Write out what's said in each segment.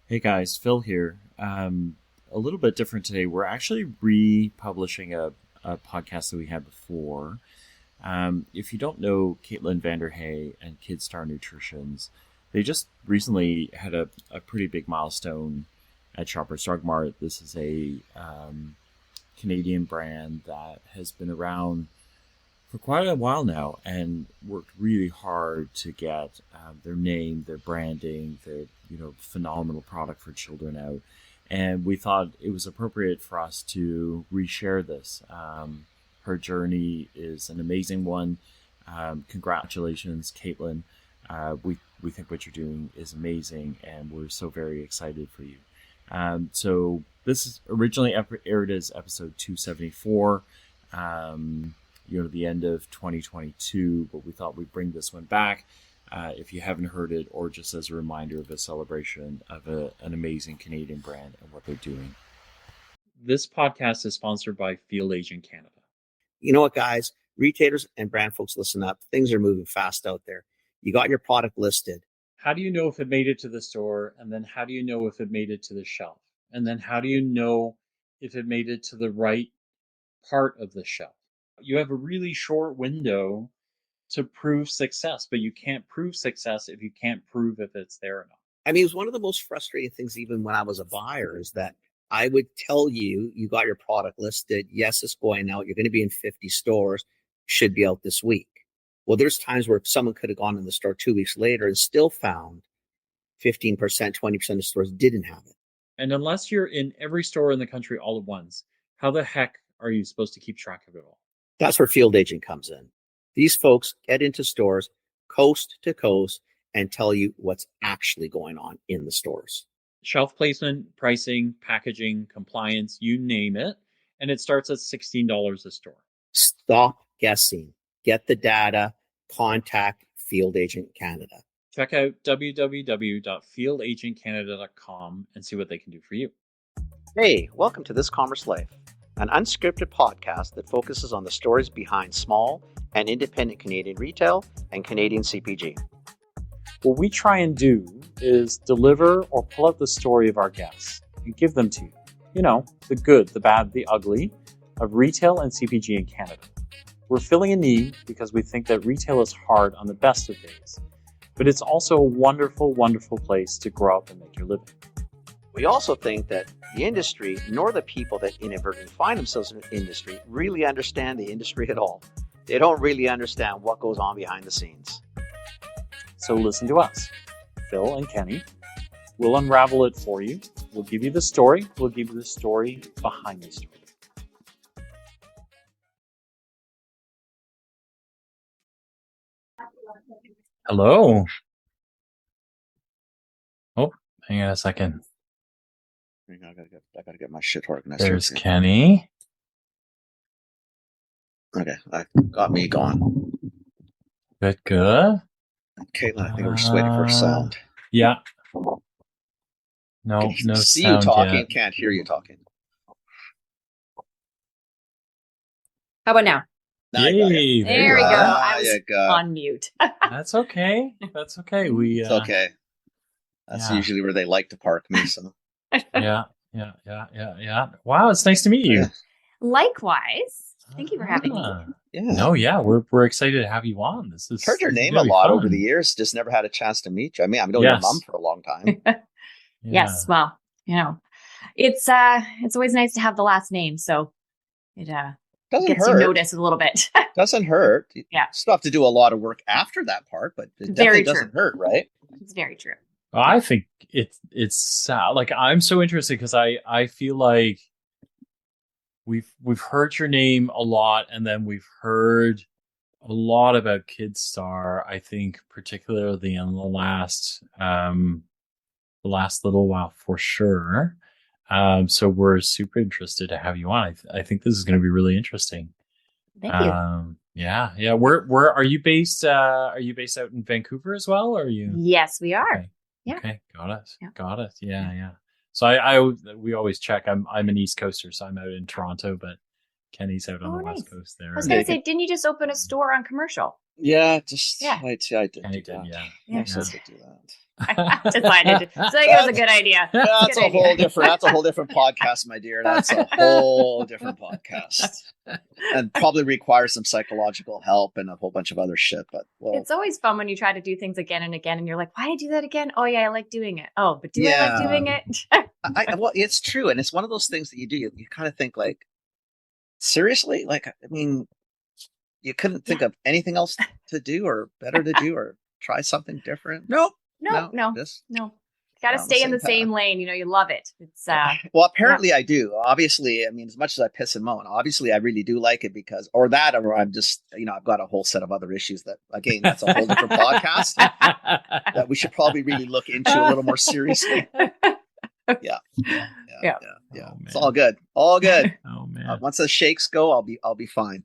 Hey guys, Phil here. A little bit different today. We're actually republishing a podcast that we had before. If you don't know Caitlin Vanderhaeghe and Kidstar Nutritions, they just recently had a pretty big milestone at Shoppers Drug Mart. This is a Canadian brand that has been around for quite a while now and worked really hard to get their name, their branding, their phenomenal product for children out. And we thought it was appropriate for us to reshare this. Her journey is an amazing one. Congratulations, Caitlin. We think what you're doing is amazing, and we're so very excited for you. So this is originally aired as episode 274. The end of 2022, but we thought we'd bring this one back if you haven't heard it, or just as a reminder of a celebration of an amazing Canadian brand and what they're doing. This podcast is sponsored by Field Agent Canada. You know what, guys? Retailers and brand folks, listen up. Things are moving fast out there. You got your product listed. How do you know if it made it to the store? And then how do you know if it made it to the shelf? And then how do you know if it made it to the right part of the shelf? You have a really short window to prove success, but you can't prove success if you can't prove if it's there or not. I mean, it was one of the most frustrating things, even when I was a buyer, is that I would tell you, you got your product listed. Yes, it's going out. You're going to be in 50 stores. Should be out this week. Well, there's times where someone could have gone in the store 2 weeks later and still found 15%, 20% of stores didn't have it. And unless you're in every store in the country all at once, how the heck are you supposed to keep track of it all? That's where Field Agent comes in. These folks get into stores coast to coast and tell you what's actually going on in the stores. Shelf placement, pricing, packaging, compliance, you name it. And it starts at $16 a store. Stop guessing. Get the data. Contact Field Agent Canada. Check out www.fieldagentcanada.com and see what they can do for you. Hey, welcome to This Commerce Life, an unscripted podcast that focuses on the stories behind small and independent Canadian retail and Canadian CPG. What we try and do is deliver or pull out the story of our guests and give them to you. You know, the good, the bad, the ugly of retail and CPG in Canada. We're filling a need because we think that retail is hard on the best of days, but it's also a wonderful, wonderful place to grow up and make your living. We also think that the industry, nor the people that inadvertently find themselves in the industry, really understand the industry at all. They don't really understand what goes on behind the scenes. So listen to us, Phil and Kenny. We'll unravel it for you. We'll give you the story. We'll give you the story behind the story. Hello. Oh, hang on a second. I gotta get my shit organized. There's Kenny. Okay, I got me gone. Good. Caitlin, I think we're just waiting for a sound. Yeah. No, no see sound you talking, yet. can't hear you talking. How about now? Yay, There we go. I was go. on mute. That's okay. That's okay. It's okay. That's usually where they like to park me. So yeah. Wow, it's nice to meet you. Likewise. Thank you for having me. Yeah. No, yeah, we're excited to have you on. This is Heard your name a really lot fun. over the years. Just never had a chance to meet you. I mean, I've known your mom for a long time. Yes. Well, it's always nice to have the last name, so it Doesn't gets hurt. you noticed a little bit. Doesn't hurt. Yeah. Still have to do a lot of work after that part, but it Very definitely doesn't hurt, right? It's very true. I think it's like I'm so interested because I feel like we've heard your name a lot, and then we've heard a lot about Kidstar. I think particularly in the last little while for sure. So we're super interested to have you on. I think this is going to be really interesting. Thank you. Yeah. Where are you based? Are you based out in Vancouver as well? Or are you? Yes, we are. Okay. Yeah. Okay. Got it. Yeah. Got it. Yeah. So we always check. I'm an East Coaster, so I'm out in Toronto, but Kenny's out on the nice. West Coast there. I was going to say, didn't you just open a store on Commercial? Yeah, Yeah. I did Kenny do that. did, yeah. I said to do that. I decided. So I think it was a good idea. That's a whole different podcast, my dear. That's a whole different podcast. And probably requires some psychological help and a whole bunch of other shit. But it's always fun when you try to do things again and again and you're like, why did I do that again? Oh yeah, I like doing it. Oh, but do I like doing it? Well, it's true. And it's one of those things that you do. You kind of think like, seriously? Like, I mean, you couldn't think of anything else to do or better to do or try something different? Nope. No. Got to stay in the same lane. You love it. It's well, apparently I do. Obviously, I mean, as much as I piss and moan, obviously I really do like it because, or I'm just, I've got a whole set of other issues that, again, that's a whole different podcast that we should probably really look into a little more seriously. Yeah. Oh, it's all good. All good. Oh man. Once the shakes go, I'll be fine.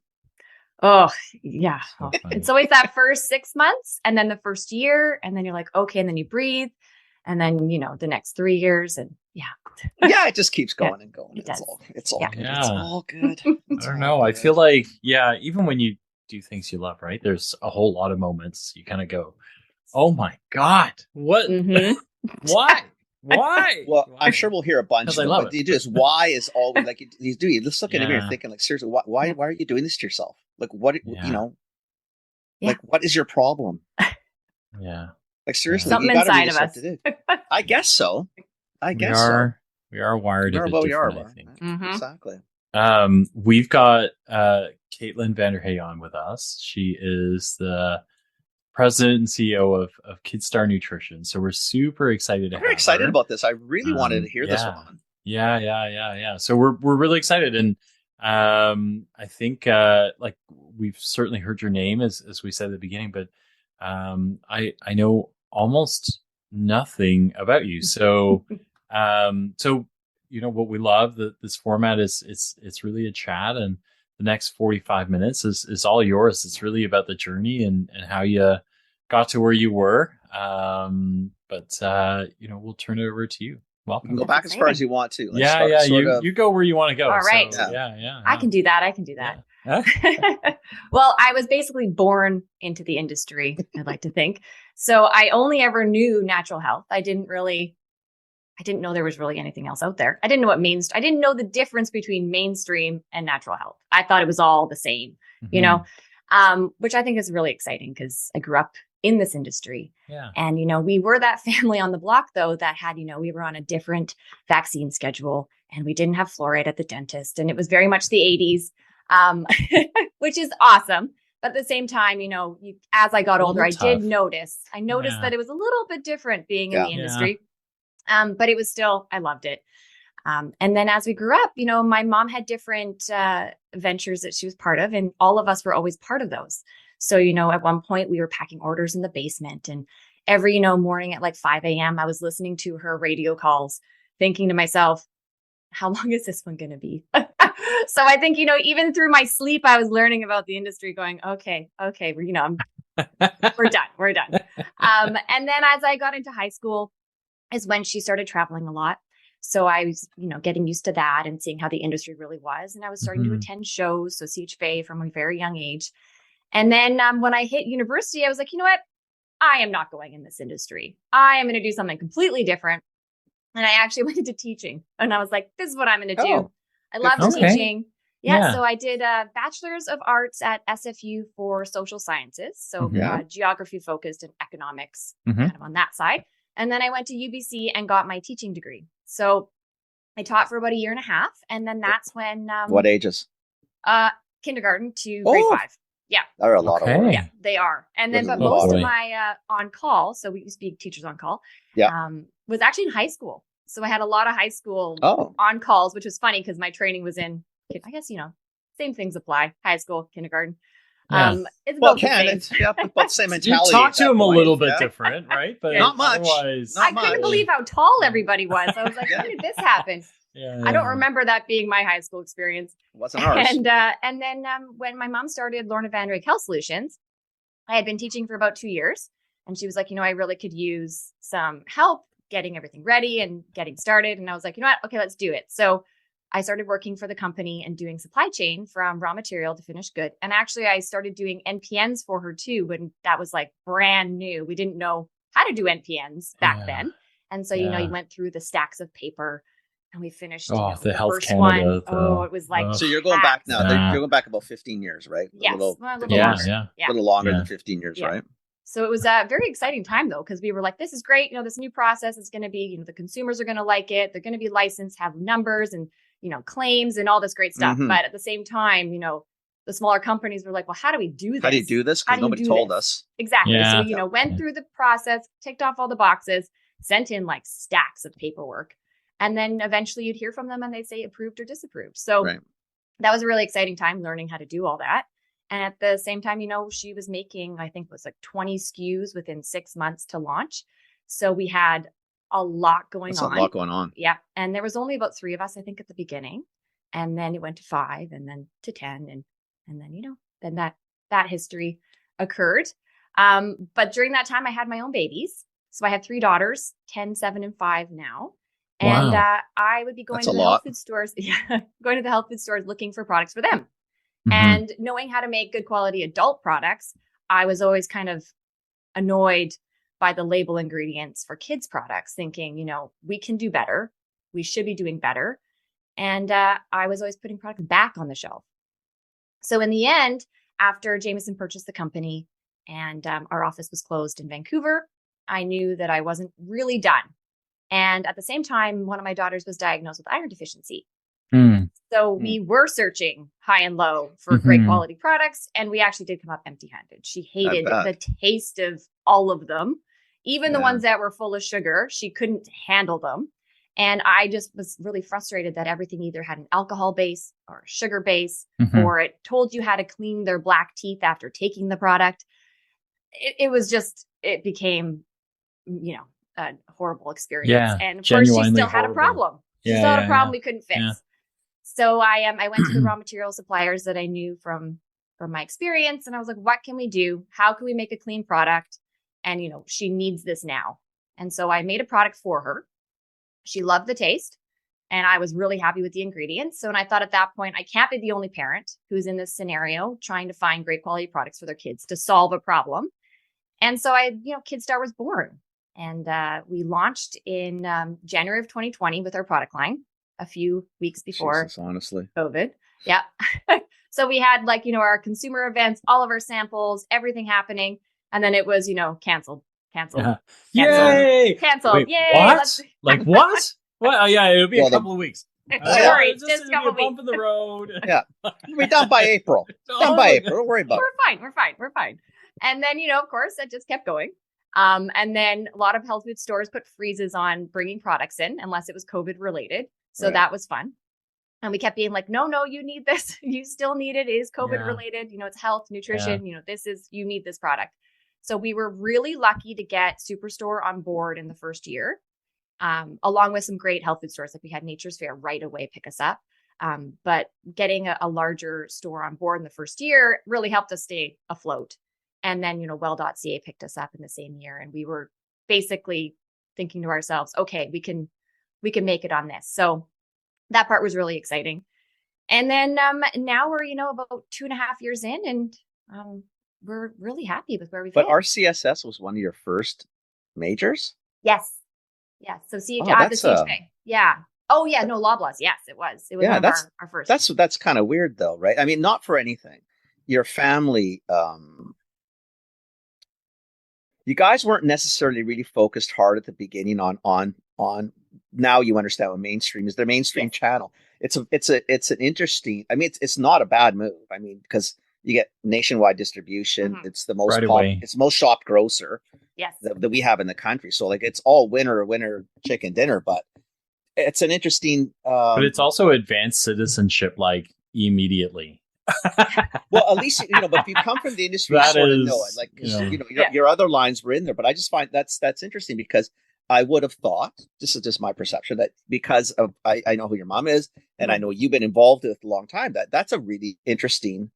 Oh yeah. So it's always that first 6 months and then the first year. And then you're like, okay. And then you breathe. And then, the next 3 years and yeah, it just keeps going and going. It does. It's all good. Yeah. It's all good. I don't know. I feel like, even when you do things you love, right? There's a whole lot of moments you kind of go, oh my God, what? Mm-hmm. Why? Why? Well, Why? I'm sure we'll hear a bunch of them. love But it. you do is why is always like you do. You just look at him and Yeah. thinking like, seriously, why are you doing this to yourself? Like, what Yeah. like what is your problem? Yeah. Like seriously, Something you gotta inside really of us. start to do. I guess so. We are wired a bit different, I think. Mhm. Exactly. We've got Caitlin Vanderhaeghe on with us. She is the president and CEO of Kidstar Nutrition. So we're super excited to have I'm very excited her. about this. I really wanted to hear this one. Yeah. So we're really excited, and I think like we've certainly heard your name as we said at the beginning, but I know almost nothing about you. So what we love that this format is it's really a chat, and the next 45 minutes is all yours. It's really about the journey and how you got to where you were. But we'll turn it over to you. Welcome. You can go back as far as you want to. You go where you want to go. All right. So, I can do that. Yeah. Well, I was basically born into the industry, I'd like to think. So I only ever knew natural health. I didn't know there was really anything else out there. I didn't know the difference between mainstream and natural health. I thought it was all the same, which I think is really exciting because I grew up in this industry. Yeah. And, we were that family on the block, though, that had, we were on a different vaccine schedule and we didn't have fluoride at the dentist. And it was very much the 80s, which is awesome. But at the same time, as I got older, I noticed that it was a little bit different being in the industry. But it was still, I loved it. And then as we grew up, my mom had different ventures that she was part of, and all of us were always part of those. So, at one point we were packing orders in the basement, and every, morning at like 5 a.m., I was listening to her radio calls, thinking to myself, how long is this one going to be? So I think, even through my sleep, I was learning about the industry going, okay, we're done. And then as I got into high school is when she started traveling a lot. So I was, getting used to that and seeing how the industry really was. And I was starting to attend shows, so CHFA from a very young age. And then when I hit university, I was like, you know what? I am not going in this industry. I am going to do something completely different. And I actually went into teaching. And I was like, this is what I'm going to do. I love teaching. Yeah. So I did a Bachelor's of Arts at SFU for social sciences. So geography focused and economics kind of on that side. And then I went to UBC and got my teaching degree. So I taught for about a year and a half. And then that's when... what ages? Kindergarten to grade 5. Yeah. They're a lot of work. Yeah, they are. And then, but most of my on-call, so we used to be teachers on-call, was actually in high school. So I had a lot of high school on-calls, which was funny because my training was in, I guess, same things apply. High school, kindergarten. Yeah. It's about the same mentality. You talk to them a little bit different, right? But not much. I couldn't believe how tall everybody was. I was like, how did this happen? I don't remember that being my high school experience. It wasn't ours. And then when my mom started Lorna Vanderhaeghe Health Solutions, I had been teaching for about 2 years. And she was like, I really could use some help getting everything ready and getting started. And I was like, you know what? Okay, let's do it. So I started working for the company and doing supply chain from raw material to finished good. And actually, I started doing NPNs for her too, when that was like brand new. We didn't know how to do NPNs back then. And so, you know, you went through the stacks of paper and we finished the Health first Canada. one. It was like, so you're going back now. You're going back about 15 years, right? Yes, a little longer. A little longer than 15 years, right? So it was a very exciting time though, because we were like, this is great. You know, this new process is going to be, you know, the consumers are going to like it. They're going to be licensed, have numbers and, you know, claims and all this great stuff. But at the same time, you know, the smaller companies were like, well, how do we do this? How do you do this? Because nobody told us. Exactly. So we, you know, went through the process, ticked off all the boxes, sent in like stacks of paperwork. And then eventually you'd hear from them and they'd say approved or disapproved. So that was a really exciting time learning how to do all that. And at the same time, you know, she was making, I think it was like 20 SKUs within 6 months to launch. So we had a lot going on. A lot going on. Yeah. And there was only about 3 of us, I think, at the beginning. And then it went to 5 and then to 10. And then, you know, then that history occurred. But during that time, I had my own babies. So I had 3 daughters, 10, 7, and 5 now. And I would be going to the health food stores, going to the health food stores looking for products for them. And knowing how to make good quality adult products, I was always kind of annoyed by the label ingredients for kids products, thinking, you know, we can do better. We should be doing better. And I was always putting products back on the shelf. So in the end, after Jameson purchased the company and our office was closed in Vancouver, I knew that I wasn't really done. And at the same time, one of my daughters was diagnosed with iron deficiency. So we were searching high and low for great quality products. And we actually did come up empty-handed. She hated the taste of all of them. Even the ones that were full of sugar, she couldn't handle them. And I just was really frustrated that everything either had an alcohol base or a sugar base, or it told you how to clean their black teeth after taking the product. It became, you know, a horrible experience. Yeah, and of course, she still had a problem. She still had a problem we couldn't fix. Yeah. So I went to the raw material suppliers that I knew from my experience. And I was like, what can we do? How can we make a clean product? And, you know, she needs this now. And so I made a product for her. She loved the taste and I was really happy with the ingredients. So, and I thought at that point, I can't be the only parent who's in this scenario trying to find great quality products for their kids to solve a problem. And so Kidstar was born, and we launched in January of 2020 with our product line a few weeks before COVID. Yeah. So we had our consumer events, all of our samples, everything happening. And then it was, canceled. Yay! Canceled. Wait, Yay! What? What? What? Oh, yeah, it'll be a couple of weeks. Sorry, just a couple of weeks. Bump in the road. Yeah, we'll be done by April. Done by April. Don't worry about it. We're fine. And then, of course, that just kept going. And then a lot of health food stores put freezes on bringing products in unless it was COVID related. So that was fun. And we kept being like, no, you need this. You still need it. It is COVID related. It's health, nutrition. You need this product. So we were really lucky to get Superstore on board in the first year, along with some great health food stores. Like we had Nature's Fair right away pick us up. But getting a larger store on board in the first year really helped us stay afloat. And then, well.ca picked us up in the same year. And we were basically thinking to ourselves, okay, we can make it on this. So that part was really exciting. And then now we're, about 2.5 years in, and we're really happy with where we've hit. But RCSS was one of your first majors? Yes. So the CHA. Yeah. Oh yeah. No, Loblaws. Yes, it was. It was one of our first. That's kind of weird though, right? I mean, not for anything. Your family, you guys weren't necessarily really focused hard at the beginning on now you understand what mainstream is. Their mainstream channel. It's an interesting, I mean, it's not a bad move. I mean, because you get nationwide distribution. Mm-hmm. It's the most it's the most shopped grocer that we have in the country. So it's all winner chicken dinner, but it's an interesting but it's also advanced citizenship immediately. Well, at least but if you come from the industry, you sort of know it. Your other lines were in there, but I just find that's interesting because I would have thought, this is just my perception, that because of I know who your mom is, and I know you've been involved with it a long time, that's a really interesting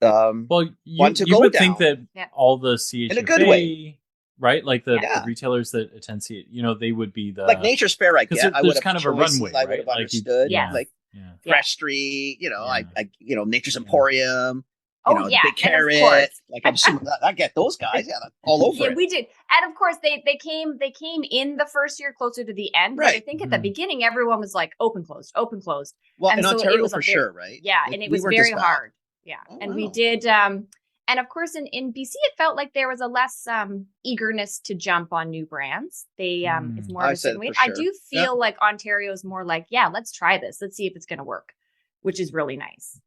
you would think that all the CHFA in a good way. right? Like the Yeah. retailers that attend see it, you know, they would be the Like Nature's Fair, I 'cause get. I would there's have kind of a choices runway, I would right? have Like understood. Yeah. Like yeah. Fresh Street, you know, Yeah. Nature's Yeah. Emporium, you Oh, know, yeah, the Big and of Carrot. course. Like I'm assuming I get those guys. Yeah, all over Yeah, it. we did. And of course they came in the first year closer to the end. But I Right. think at the Mhm. beginning everyone was like open, closed, open, closed. Well, And in so it Ontario was for a very, sure, right? yeah, Like, and it we was weren't very as bad. hard. Yeah. Oh, And we wow. did and of course in BC it felt like there was a less eagerness to jump on new brands. They it's more of I a said certain way. for I sure. do feel like Ontario is more like, yeah, let's try this. Let's see if it's gonna work, which is really nice.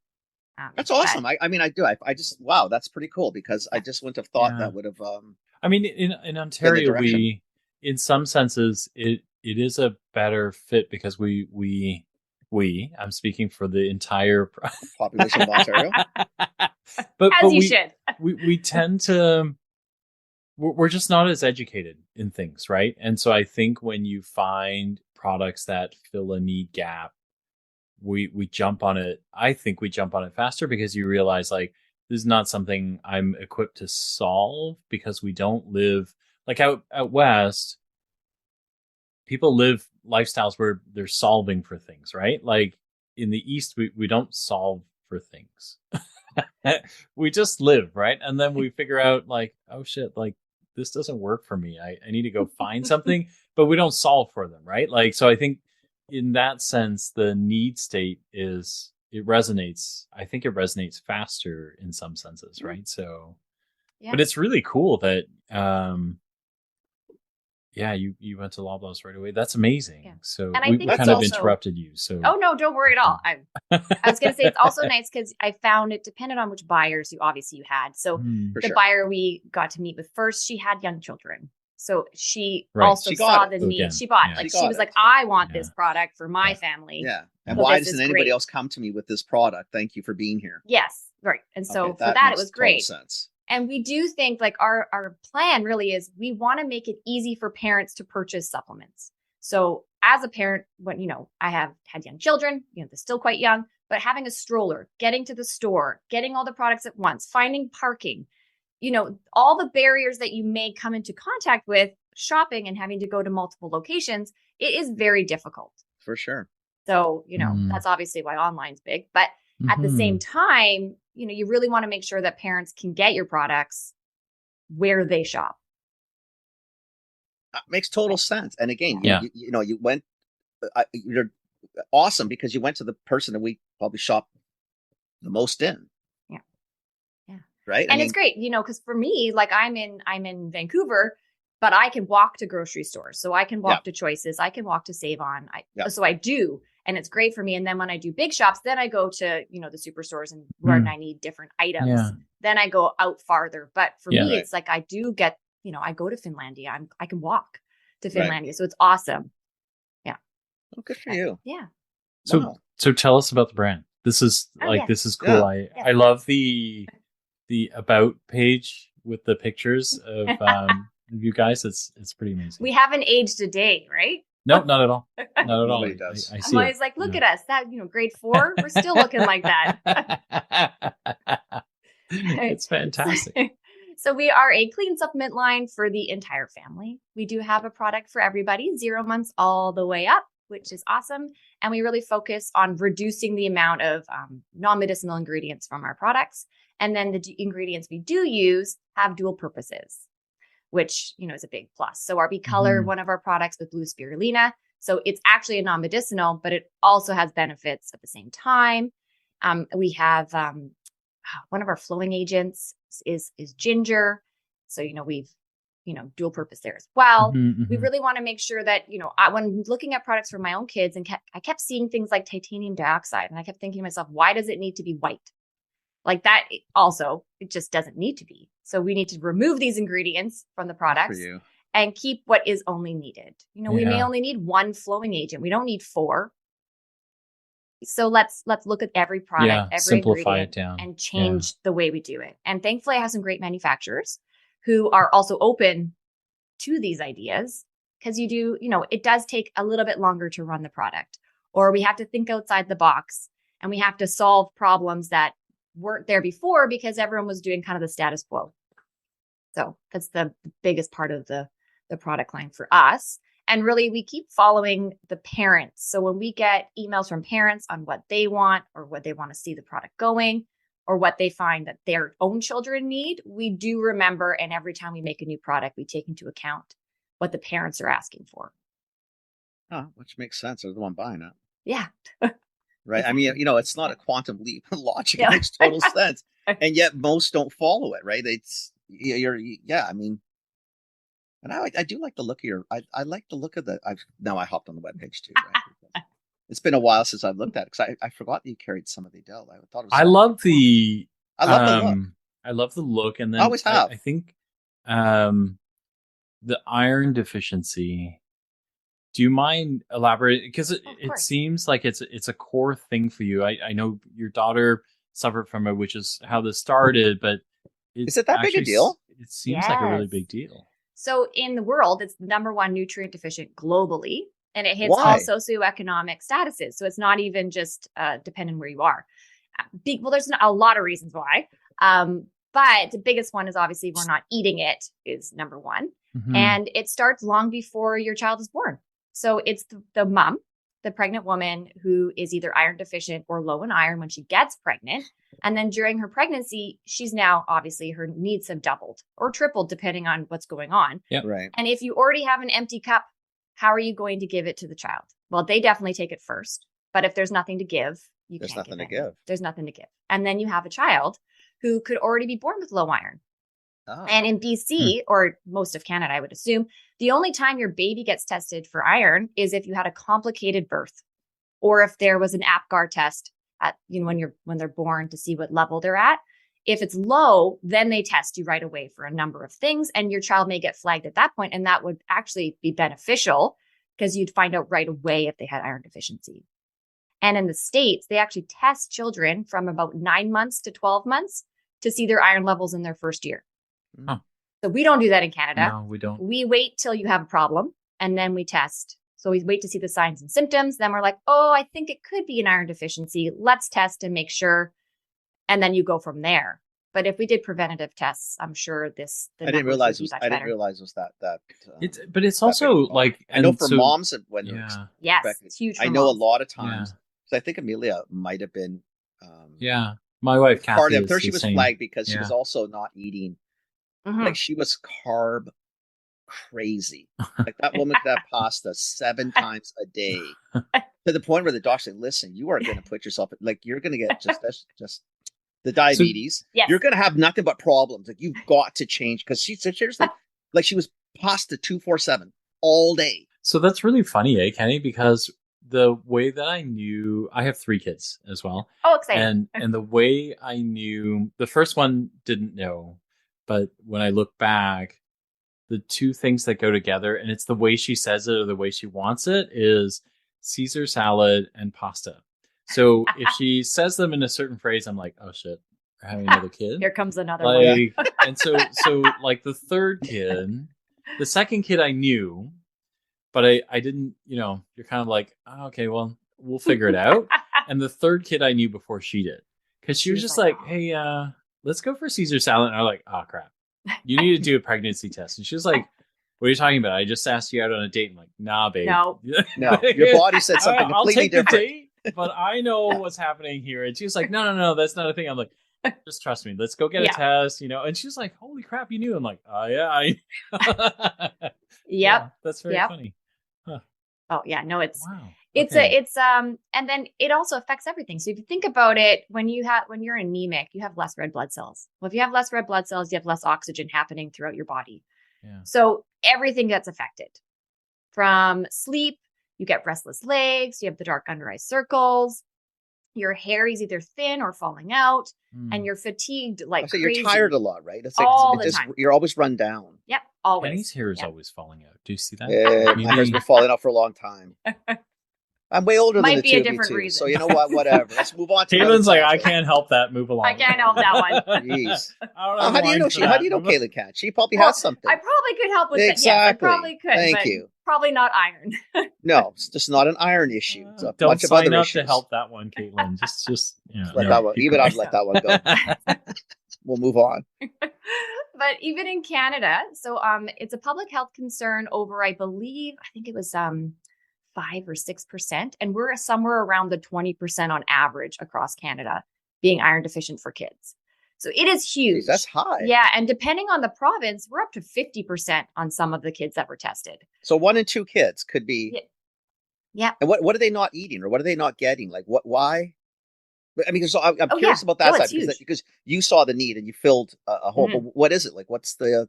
That's awesome. I mean, I do. I just wow, that's pretty cool because I just wouldn't have thought Yeah. that would have. I mean, in Ontario, direction. we, in some senses, it is a better fit because we, I'm speaking for the entire Population of Ontario. but As you we, should. we tend to, we're just not as educated in things, right? And so I think when you find products that fill a need gap, we jump on it. I think we jump on it faster because you realize like this is not something I'm equipped to solve because we don't live like out west. People live lifestyles where they're solving for things, right? Like in the East, we don't solve for things. We just live, right? And then we figure out like, oh shit, like this doesn't work for me. I need to go find something, but we don't solve for them, right? Like, so I think in that sense, the need state it resonates. I think it resonates faster in some senses, right? So, Yeah. but it's really cool that, yeah, you went to Loblaws right away. That's amazing. Yeah. So And I we think kind it's of also- interrupted you. So Oh no, don't worry at all. I was going to say it's also nice because I found it depended on which buyers you had. So For the sure. buyer we got to meet with first, she had young children. So she Right. also She got saw it. the So need. again, She bought yeah. like She she got was it. like, I want Yeah. this product for my Yeah. family. Yeah. And So why this is doesn't anybody great. else come to me with this product? Thank you for being here. Yes, right. And so Okay, for that it makes was total great. sense. And we do think like our plan really is we want to make it easy for parents to purchase supplements. So as a parent, when, I have had young children, they're still quite young, but having a stroller, getting to the store, getting all the products at once, finding parking, all the barriers that you may come into contact with shopping and having to go to multiple locations, it is very difficult. For sure. So, Mm. that's obviously why online's big, but at the same time, you really want to make sure that parents can get your products where they shop. Makes total sense. And again, Yeah. you went, you're awesome because you went to the person that we probably shop the most in. Yeah. Yeah. Right. And it's great, because for me, like I'm in Vancouver, but I can walk to grocery stores. So I can walk to Choices. I can walk to Save On. So I do. And it's great for me. And then when I do big shops, then I go to, the superstores and where I need different items. Yeah. Then I go out farther. But for me, Right. it's like I do get, I go to Finlandia. I can walk to Finlandia. Right. So it's awesome. Yeah. Oh, good for you. Yeah. So Wow. so tell us about the brand. This is this is cool. Yeah. I love the about page with the pictures of you guys. It's pretty amazing. We haven't aged a day, right? No, not at all. Not at all. Nobody does. I I'm see always it. like, look at us. That, grade 4, we're still looking like that. It's fantastic. So we are a clean supplement line for the entire family. We do have a product for everybody, 0 months all the way up, which is awesome. And we really focus on reducing the amount of non-medicinal ingredients from our products. And then the ingredients we do use have dual purposes, which, is a big plus. So our B-Color, one of our products with blue spirulina. So it's actually a non-medicinal, but it also has benefits at the same time. We have one of our flowing agents is ginger. So, we've, dual purpose there as well. We really want to make sure that, when looking at products for my own kids and I kept seeing things like titanium dioxide and I kept thinking to myself, why does it need to be white? Like that also, it just doesn't need to be. So we need to remove these ingredients from the products and keep what is only needed. We may only need 1 flowing agent. We don't need 4. So let's look at every product, every simplify ingredient it down and change the way we do it. And thankfully I have some great manufacturers who are also open to these ideas because it does take a little bit longer to run the product, or we have to think outside the box and we have to solve problems that weren't there before because everyone was doing kind of the status quo. So that's the biggest part of the product line for us. And really, we keep following the parents. So when we get emails from parents on what they want or what they want to see the product going, or what they find that their own children need, we do remember. And every time we make a new product, we take into account what the parents are asking for. Oh, which makes sense. They're the one buying it. Yeah. Right. I mean, it's not a quantum leap logic. Yeah. It makes total sense. And yet most don't follow it, right? I mean, and I do like the look of I like the look of now I hopped on the webpage too, right? It's been a while since I've looked at it because I forgot that you carried some of the Dell. I thought it was. I love the look. I love the look, and then I always have. I think the iron deficiency. Do you mind elaborating? Because it seems like it's a core thing for you. I know your daughter suffered from it, which is how this started. But is it that big a deal? It seems like a really big deal. So in the world, it's the number one nutrient deficient globally, and it hits all socioeconomic statuses. So it's not even just dependent where you are. There's a lot of reasons why. But the biggest one is obviously we're not eating it is number one. Mm-hmm. And it starts long before your child is born. So it's the mom, the pregnant woman who is either iron deficient or low in iron when she gets pregnant. And then during her pregnancy, she's now obviously her needs have doubled or tripled depending on what's going on. Yep. Right. And if you already have an empty cup, how are you going to give it to the child? Well, they definitely take it first. But if there's nothing to give, there's nothing to give. There's nothing to give. And then you have a child who could already be born with low iron. Oh. And in BC, or most of Canada, I would assume, the only time your baby gets tested for iron is if you had a complicated birth, or if there was an APGAR test at, when they're born to see what level they're at. If it's low, then they test you right away for a number of things, and your child may get flagged at that point, and that would actually be beneficial because you'd find out right away if they had iron deficiency. And in the States, they actually test children from about 9 months to 12 months to see their iron levels in their first year. Huh. So we don't do that in Canada. No, we don't. We wait till you have a problem and then we test. So we wait to see the signs and symptoms. Then we're like, oh, I think it could be an iron deficiency. Let's test and make sure. And then you go from there. But if we did preventative tests, I'm sure I didn't realize it was that. But it's also like, I know for moms when yes, it's huge. I know moms. A lot of times. I think Amelia might have been. My wife Kathy. Part of her, she was flagged because she was also not eating. Mm-hmm. Like she was carb crazy. Like that woman could have pasta 7 times a day, to the point where the doctor said, "Listen, you are going to put yourself like you're going to get just the diabetes. So, yes. You're going to have nothing but problems. Like you've got to change." Because seriously, like she was pasta 247 all day. So that's really funny, Kenny? Because the way that I knew, I have 3 kids as well. Oh, exciting! And the way I knew, the first one didn't know. But when I look back, the 2 things that go together, and it's the way she says it or the way she wants it, is Caesar salad and pasta. So if she says them in a certain phrase, I'm like, oh shit, we're having another kid. Here comes another one. And so like the third kid, the second kid I knew, but I didn't, you're kind of like, oh, okay, well, we'll figure it out. And the third kid I knew before she did. Because she was just like, hey, let's go for Caesar salad. And I'm like, oh, crap. You need to do a pregnancy test. And she was like, what are you talking about? I just asked you out on a date. I'm like, nah, babe. No. Your body said something I'll completely take different. The date, but I know what's happening here. And she was like, no, that's not a thing. I'm like, just trust me. Let's go get a test, And she was like, holy crap, you knew. I'm like, oh, yeah. Yep. Yeah, that's very funny. Huh. Oh, yeah. No, it's... Wow. And then it also affects everything. So if you think about it, when you're anemic, you have less red blood cells. Well, if you have less red blood cells, you have less oxygen happening throughout your body. Yeah. So everything gets affected. From sleep, you get restless legs, you have the dark under eye circles, your hair is either thin or falling out, and you're fatigued like so crazy. You're tired a lot, right? It's like all the time. You're always run down. Yep, always. Kenny's hair is always falling out. Do you see that? Yeah, my hair's been falling out for a long time. I'm way older than the two of you two, so you know what? Whatever. Let's move on. Caitlin's like, I can't help that. Move along. I can't help that one. Jeez. How do you know? How do you know Caitlin can? She probably has something. I probably could help with that. Exactly. Yes, I probably could. Thank you. Probably not iron. No, it's just not an iron issue. It's a Don't bunch of sign other up issues. to help that one, Caitlin. Just let that one. Even I'd let that one go. We'll move on. But even in Canada, so it's a public health concern over, I think it was 5 or 6%, and we're somewhere around the 20% on average across Canada being iron deficient for kids. So it is huge. Jeez, that's high. Yeah, and depending on the province, we're up to 50% on some of the kids that were tested. So 1 in 2 kids could be. Yeah. And what are they not eating, or what are they not getting? Like why? I mean, so I'm curious about that side because you saw the need and you filled a hole. But what is it like? What's the?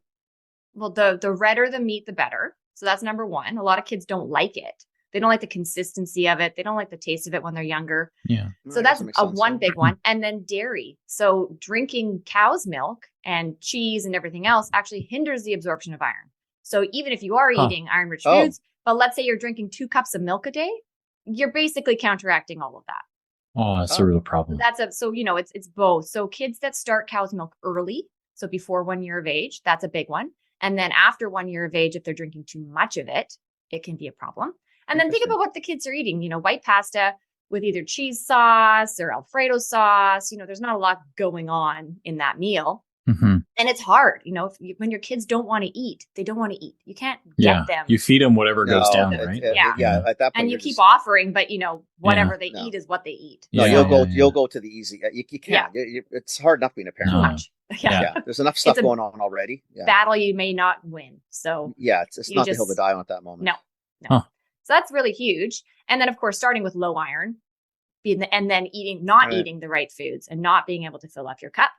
Well, the redder the meat, the better. So that's number one. A lot of kids don't like it. They don't like the consistency of it. They don't like the taste of it when they're younger. Yeah. So that's one big one. And then dairy. So drinking cow's milk and cheese and everything else actually hinders the absorption of iron. So even if you are eating iron-rich foods, but let's say you're drinking 2 cups of milk a day, you're basically counteracting all of that. Oh, that's a real problem. It's both. So kids that start cow's milk early, so before 1 year of age, that's a big one. And then after 1 year of age, if they're drinking too much of it, it can be a problem. And then think about what the kids are eating, white pasta with either cheese sauce or Alfredo sauce. There's not a lot going on in that meal. Mm-hmm. And it's hard, when your kids don't want to eat, they don't want to eat. You can't get them. You feed them whatever goes down, right? Yeah. At that point, and you keep offering, but whatever they eat is what they eat. No, you'll go to the easy. You can't. Yeah. It's hard enough being a parent. Too much. Yeah. There's enough stuff going on already. Yeah. Battle you may not win. So it's not the hill to die on at that moment. No. Huh. So that's really huge. And then of course, starting with low iron, and then eating the right foods and not being able to fill up your cup.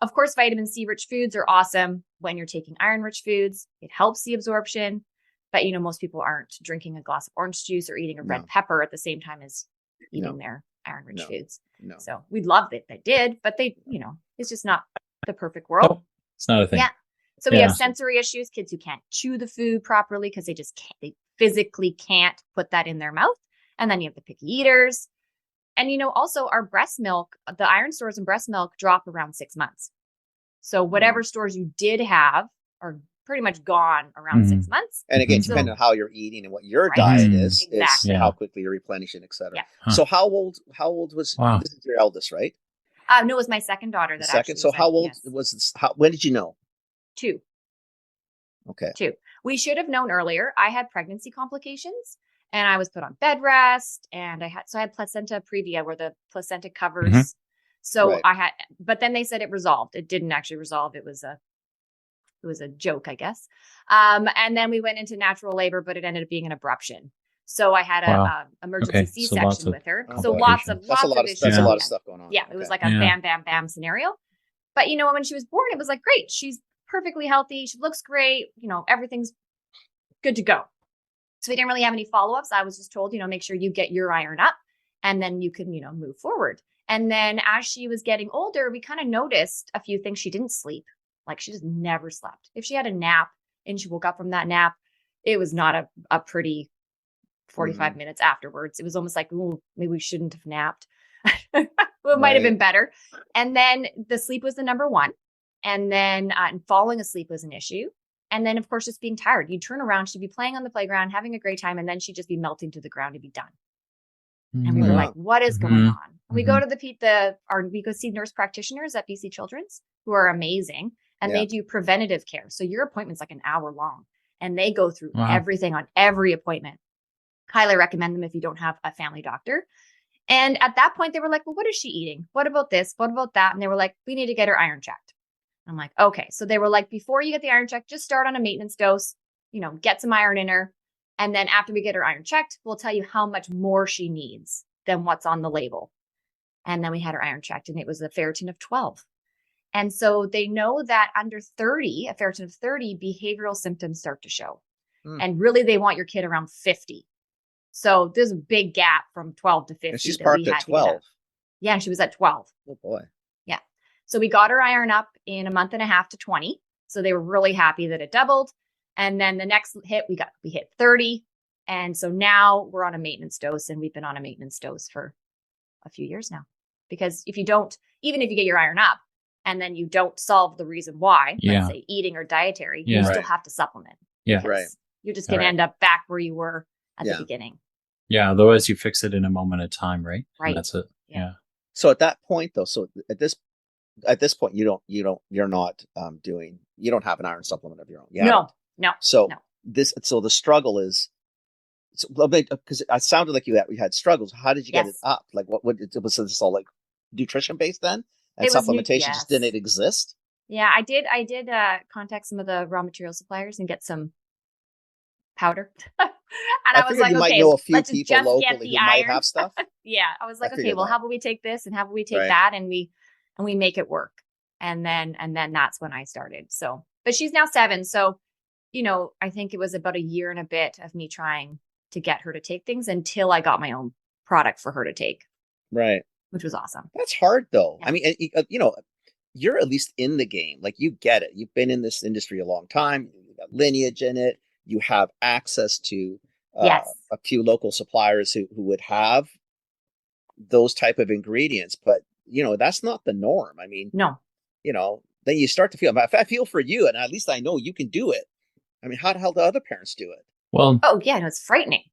Of course, vitamin C rich foods are awesome when you're taking iron rich foods. It helps the absorption, but most people aren't drinking a glass of orange juice or eating a red pepper at the same time as eating their iron rich foods. No. So we'd love that they did, but it's just not the perfect world. Oh, it's not a thing. Yeah. So we have sensory issues, kids who can't chew the food properly because they physically can't put that in their mouth. And then you have the picky eaters. And, also our breast milk, the iron stores in breast milk drop around 6 months. So whatever stores you did have are pretty much gone around 6 months. And again, depending on how you're eating and what your diet is how quickly you're replenishing, et cetera. Yeah. Huh. So how old was this is your eldest, right? No, it was my second daughter. So how old was this? When did you know? 2. Okay. 2. We should have known earlier. I had pregnancy complications. And I was put on bed rest, and I had placenta previa where the placenta covers. Mm-hmm. So but then they said it resolved. It didn't actually resolve. It was a joke, I guess. And then we went into natural labor, but it ended up being an abruption. So I had a emergency C-section with her. So lots of issues. That's a lot of stuff going on. Yeah, it was like a bam, bam, bam scenario. But when she was born, it was like, great. She's perfectly healthy. She looks great. Everything's good to go. So we didn't really have any follow-ups. I was just told, make sure you get your iron up and then you can, move forward. And then as she was getting older, we kind of noticed a few things. She didn't sleep. Like she just never slept. If she had a nap and she woke up from that nap, it was not a pretty 45 minutes afterwards. It was almost like, ooh, maybe we shouldn't have napped. It might have been better. And then the sleep was the number one. And then falling asleep was an issue. And then, of course, just being tired. You'd turn around, she'd be playing on the playground, having a great time, and then she'd just be melting to the ground and be done. And we were like, what is going on? And we go to we go see nurse practitioners at BC Children's who are amazing, and they do preventative care. So your appointment's like an hour long, and they go through everything on every appointment. Highly recommend them if you don't have a family doctor. And at that point, they were like, well, what is she eating? What about this? What about that? And they were like, we need to get her iron checked. I'm like, okay. So they were like, before you get the iron check, just start on a maintenance dose, get some iron in her. And then after we get her iron checked, we'll tell you how much more she needs than what's on the label. And then we had her iron checked and it was a ferritin of 12. And so they know that under 30, a ferritin of 30, behavioral symptoms start to show. And really they want your kid around 50. So there's a big gap from 12 to 50. And she's parked at 12. Yeah, and she was at 12. Oh boy. So we got her iron up in a month and a half to 20. So they were really happy that it doubled. And then the next hit, we hit 30. And so now we're on a maintenance dose, and we've been on a maintenance dose for a few years now. Because even if you get your iron up and then you don't solve the reason why, let's say eating or dietary, you still have to supplement. Yeah. Right. You're just going to end up back where you were at the beginning. Yeah. Otherwise you fix it in a moment of time, right? Right. And that's it. Yeah. So at that point though, at this at this point, you're not doing, you don't have an iron supplement of your own. No, no. So no. so the struggle is, because it sounded like you had struggles. How did you get it up? Like what was this all like nutrition based then? And supplementation just didn't exist? Yeah, I did contact some of the raw material suppliers and get some powder. And I was like, you might know a few people locally who might have stuff. Yeah, I was like, okay, well, how about we take this and how about we take that and we make it work. And then that's when I started. So, but she's now 7. So, I think it was about a year and a bit of me trying to get her to take things until I got my own product for her to take. Right. Which was awesome. That's hard though. Yeah. I mean, you're at least in the game. Like you get it. You've been in this industry a long time. You've got lineage in it. You have access to a few local suppliers who would have those type of ingredients. But, that's not the norm. I mean, no, then you start to feel, I feel for you, and at least I know you can do it. I mean, how the hell do other parents do it? Well, oh yeah, no, it's frightening.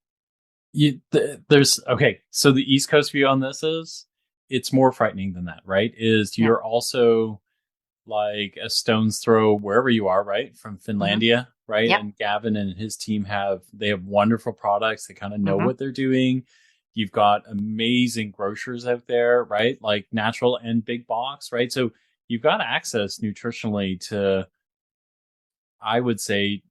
So the East Coast view on this is, it's more frightening than that, right? You're also like a stone's throw wherever you are, right? From Finlandia, right? Yep. And Gavin and his team have wonderful products. They kind of know what they're doing. You've got amazing grocers out there, right? Like natural and big box, right? So you've got access nutritionally to, I would say,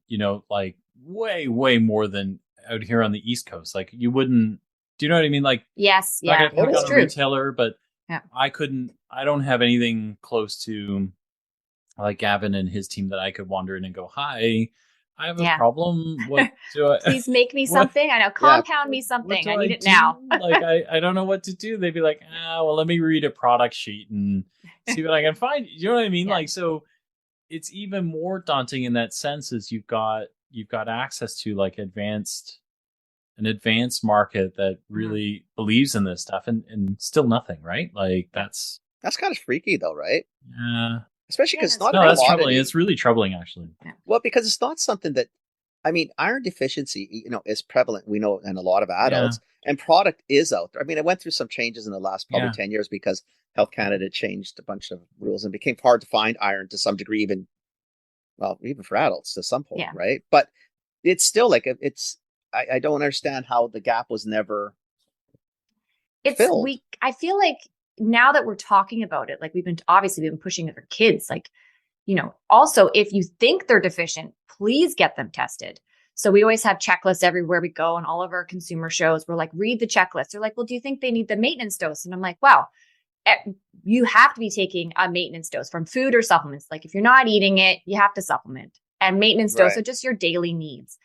like way, way more than out here on the East Coast. Like you wouldn't, do you know what I mean? Like, yes, yeah, it's true. Retailer, but yeah. I don't have anything close to like Gavin and his team that I could wander in and go, hi, I have a problem. What do I? Please make me something. I know, compound me something. I need it now. Like, I don't know what to do. They'd be like, well, let me read a product sheet and see what I can find. You know what I mean? Yeah. Like, so it's even more daunting in that sense, is you've got access to like an advanced market that really believes in this stuff, and still nothing, right? Like that's kind of freaky though, right? Yeah. Especially because it's not a that's troubling. It's really troubling, actually. Yeah. Well, because it's not something that, I mean, iron deficiency, is prevalent. We know in a lot of adults, and product is out there. I mean, I went through some changes in the last probably 10 years because Health Canada changed a bunch of rules and it became hard to find iron to some degree, even for adults to some point, right? But it's still like I don't understand how the gap was never filled. I feel like now that we're talking about it, like we've been pushing it for kids, like, also if you think they're deficient, please get them tested. So we always have checklists everywhere we go, and all of our consumer shows, we're like, read the checklist. They're like, well, do you think they need the maintenance dose? And I'm like, well, you have to be taking a maintenance dose from food or supplements. Like if you're not eating it, you have to supplement. And maintenance dose are just your daily needs.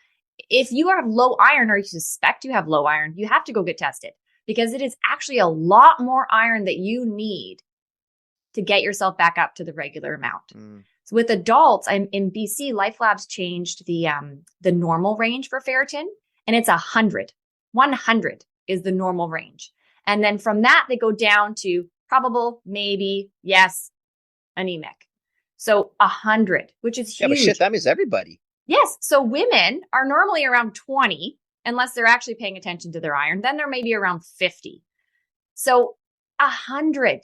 If you have low iron or you suspect you have low iron, you have to go get tested, because it is actually a lot more iron that you need to get yourself back up to the regular amount. So with adults, I'm in BC, Life Labs changed the normal range for ferritin, and it's 100. 100 is the normal range. And then from that, they go down to probable, maybe, yes, anemic. So 100, which is huge. Yeah, but shit, that means everybody. Yes. So women are normally around 20, unless they're actually paying attention to their iron. Then they're maybe around 50. So 100.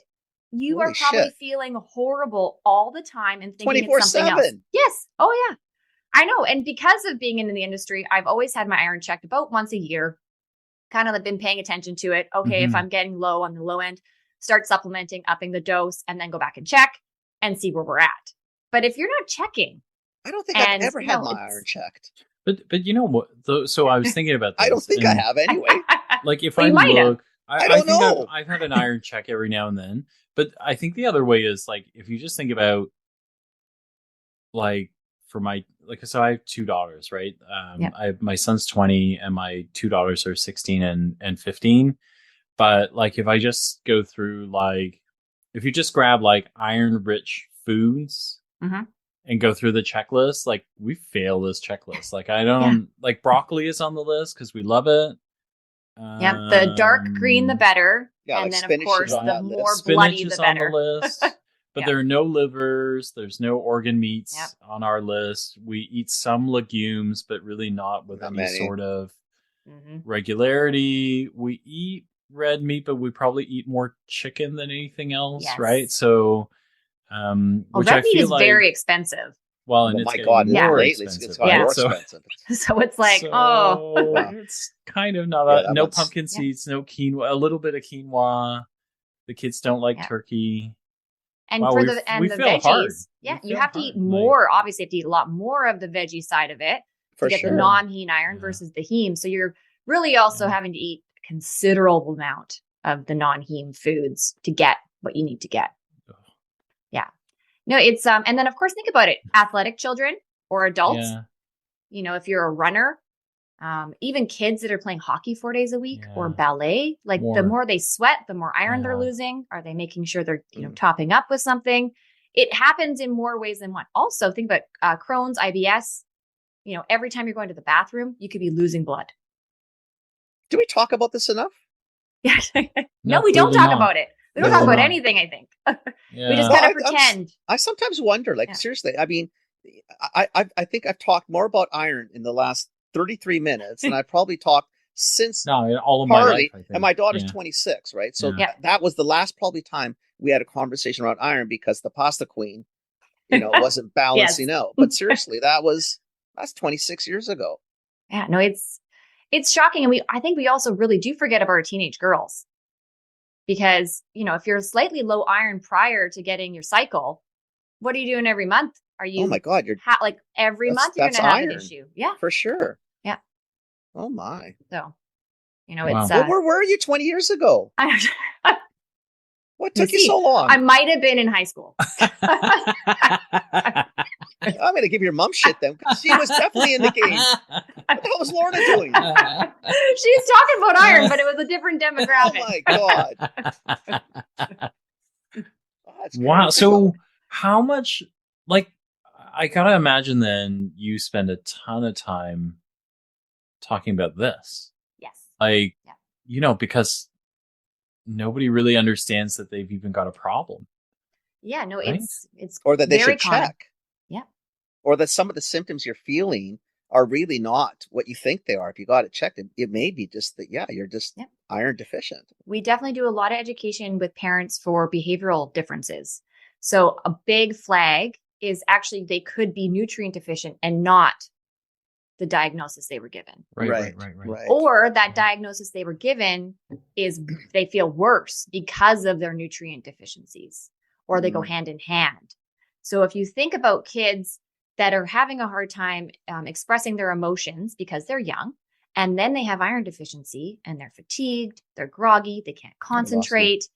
You are probably feeling horrible all the time and thinking it's something else. Yes. Oh, yeah. I know. And because of being in the industry, I've always had my iron checked about once a year, kind of been paying attention to it. Okay, if I'm getting low on the low end, start supplementing, upping the dose, and then go back and check and see where we're at. But if you're not checking, I don't think I've ever had my iron checked. But you know what? So I was thinking about this. I don't think I have anyway. Like if I look, I don't know. I've had an iron check every now and then. But I think the other way is like, if you just think about like for my, like, so I have 2 daughters, right? My son's 20 and my 2 daughters are 16 and 15. But like, if I just go through, like, if you just grab like iron rich foods and go through the checklist, like we fail this checklist. Like I don't like broccoli is on the list because we love it. The dark green, the better. Yeah, and like then of course the more bloody, the better. On the list, but there are no livers. There's no organ meats on our list. We eat some legumes, but really not with any sort of regularity. We eat red meat, but we probably eat more chicken than anything else, right? So Well, which red I meat feel is like, very expensive. well, and Oh it's my getting God, more lately expensive, it's gotten right? more So, expensive. So it's like, so Wow. it's kind of not Yeah, that no one's- pumpkin seeds, no quinoa, a little bit of quinoa. The kids don't like Yeah. turkey. and Wow, for we the and the feel veggies, hard. yeah, We you feel have to hard, eat like- more. Obviously, you have to eat a lot more of the veggie side of it For to get the sure. non-heme iron Yeah. versus the heme. So you're really also Yeah. having to eat a considerable amount of the non-heme foods to get what you need to get. Ugh. Yeah. No, it's and then of course think about it. Athletic children or adults, Yeah. you know, if you're a runner, even kids that are playing hockey 4 days a week or Yeah. ballet, like the More. more they sweat, the more iron they're Yeah. losing. Are they making sure they're, Mm. topping up with something? It happens in more ways than one. Also, think about Crohn's, IBS. Every time you're going to the bathroom, you could be losing blood. Do we talk about this enough? No, we don't clearly talk not. about it. We don't Clearly talk about not. anything, I think. Yeah. We just Well, kind of I'm pretend. I sometimes wonder, like, Yeah. seriously, I mean, I think I've talked more about iron in the last 33 minutes than I probably talked since No, in all of my Harley, life, I think. and my daughter's Yeah. 26, right? So Yeah. that was the last probably time we had a conversation around iron because the pasta queen, wasn't balancing out. But seriously, that's 26 years ago. Yeah, no, it's shocking. And I think we also really do forget about our teenage girls. Because, if you're slightly low iron prior to getting your cycle, what are you doing every month? Are you Oh my God, you're like every That's- month you're that's going to have an iron. issue? Yeah. for sure. Yeah. Oh my. So, Wow. it's Well, where were you 20 years ago? What took you see, so long? I might have been in high school. I'm going to give your mom shit then, because she was definitely in the game. What the hell was Lorna doing? She's talking about iron, but it was a different Oh demographic. my God. Oh, that's Wow. crazy. So how much, like, I gotta imagine then you spend a ton of time talking about this. Yes. Like, Yeah. because nobody really understands that they've even got a problem. Yeah, no, Right? it's or that they very should common. check. Yeah. Or that some of the symptoms you're feeling are really not what you think they are. If you got it checked, it may be just that, you're just Yep. iron deficient. We definitely do a lot of education with parents for behavioral differences. So a big flag is actually they could be nutrient deficient and not the diagnosis they were given. Right. Or that diagnosis they were given is they feel worse because of their nutrient deficiencies, or they go hand in hand. So if you think about kids that are having a hard time expressing their emotions because they're young, and then they have iron deficiency and they're fatigued, they're groggy, they can't concentrate,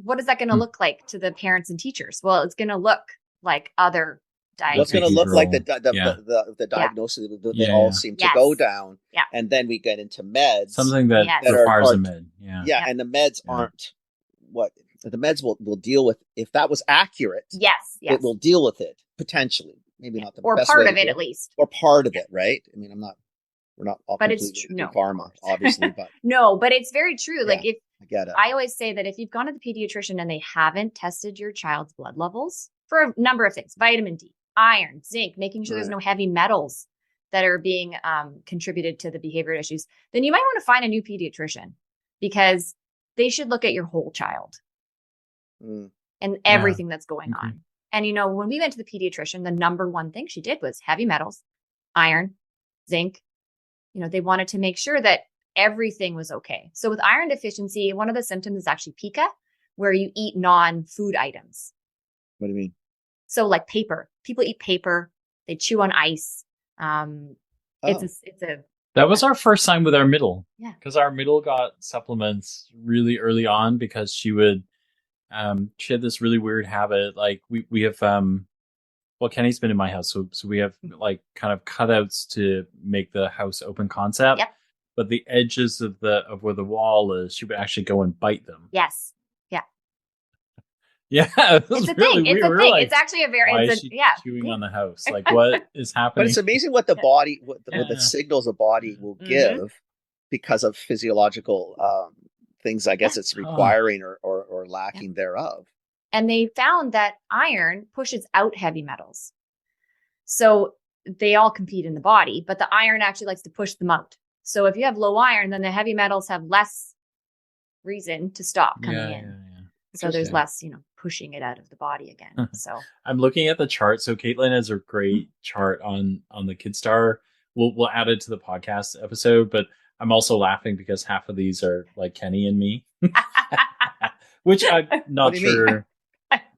what is that going to look like to the parents and teachers? Well, it's going to look like other What's diagnoses. going to look like the Yeah. diagnosis that they Yeah, all yeah. seem to Yes. go down. Yeah. And then we get into meds. Something that Yes. That requires are- a med. Yeah. Yeah, and the meds Yeah. aren't what the meds will deal with. If that was accurate, Yes. it will deal with it potentially. Maybe not the Or best part way of to it do at least. or part of it, right? I mean, we're not all But it's completely true. No, of pharma, course. obviously, but No, but it's very true. Like if I get it. I always say that if you've gone to the pediatrician and they haven't tested your child's blood levels for a number of things, vitamin D, iron, zinc, making sure there's Right. no heavy metals that are being contributed to the behavior issues, then you might want to find a new pediatrician because they should look at your whole child Mm. and everything that's going Okay. on. And, when we went to the pediatrician, the number one thing she did was heavy metals, iron, zinc. They wanted to make sure that everything was okay. So with iron deficiency, one of the symptoms is actually pica, where you eat non-food items. What do you mean? So like paper, people eat paper, they chew on ice. It's a That was our first time with our middle. Yeah. Because our middle got supplements really early on because she had this really weird habit. Like we have, Kenny's been in my house. So we have like kind of cutouts to make the house open concept. Yep. But the edges of where the wall is, she would actually go and bite them. yes. Yeah. It was It's a really thing. It's weird. a We're thing. like, It's actually a very why it's is a she yeah. chewing on the house? Like what is happening? But it's amazing what the body, what Yeah. the signals the body will Mhm. give because of physiological things. I guess it's requiring or lacking thereof. And they found that iron pushes out heavy metals. So they all compete in the body, but the iron actually likes to push them out. So if you have low iron, then the heavy metals have less reason to stop coming in. Yeah. So there's Interesting. less, pushing it out of the body again. So I'm looking at the chart. So Caitlin has a great chart on the Kidstar. We'll add it to the podcast episode, but I'm also laughing because half of these are like Kenny and me, which I'm not sure.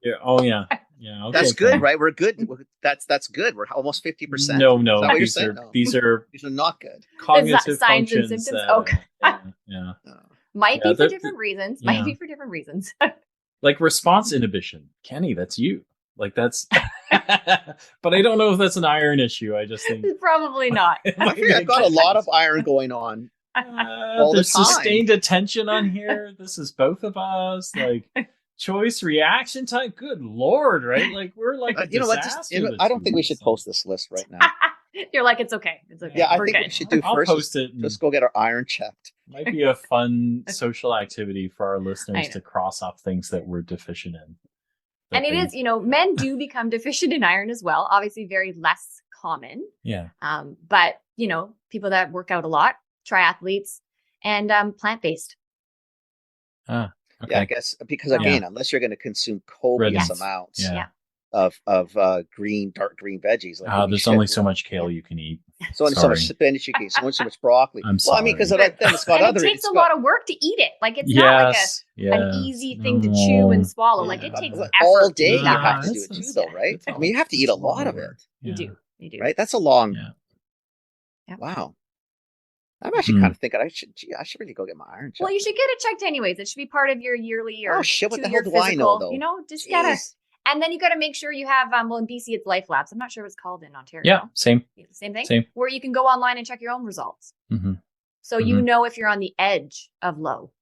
Yeah, oh yeah. Yeah. Okay, That's good, fine. right? We're good. That's good. We're almost 50%. No, Is that what you're these saying? are No. these are These are not good. cognitive signs and functions. symptoms. Okay. Yeah. No. might Yeah, be for they're- different reasons. yeah. Might be for different reasons. Like response inhibition. Kenny, that's you. Like that's but I don't know if that's an iron issue. I just think Probably not. I feel I've got a lot of iron going on. all the there's time. sustained attention on here. This is both of us. Like choice reaction time. Good Lord, right? Like we're like a You know what? disaster. I don't think we should post this list right now. You're like, it's okay. It's okay. Yeah, I We're think good. we should do I'll first. post it. Just go get our iron checked. Might be a fun social activity for our I listeners know. to cross off things that we're deficient in. And it is, men do become deficient in iron as well. Obviously, very less common. Yeah. But people that work out a lot, triathletes, and plant-based. Okay. Yeah, I guess because again, unless you're going to consume copious Yes. amounts Yeah. of dark green veggies, like holy There's shit, only so much kale you can eat. so much Sorry. spinach you can eat, so much broccoli. I'm Well, I mean, because sorry. then it's got And other. it takes it's a got- lot of work to eat it. Like it's not like an easy thing to chew and swallow. Like it Yeah. takes Like, effort. all to day do you that. have to do That's- it too, that's- though, right? that's I mean, you have to eat a lot of it, You do. You do. right? That's a long. Yeah. Yep. Wow. I'm actually kind of thinking I should really go get my iron checked. Well, you should get it checked anyways. It should be part of your yearly or Oh, shit, what the 2-year hell do I know, physical. though? Just gotta. Jeez. And then you got to make sure you have, well, in BC, it's Life Labs. I'm not sure what it's called in Ontario. Yeah, same. Same thing? Same. Where you can go online and check your own results. Mm-hmm. So you know if you're on the edge of low.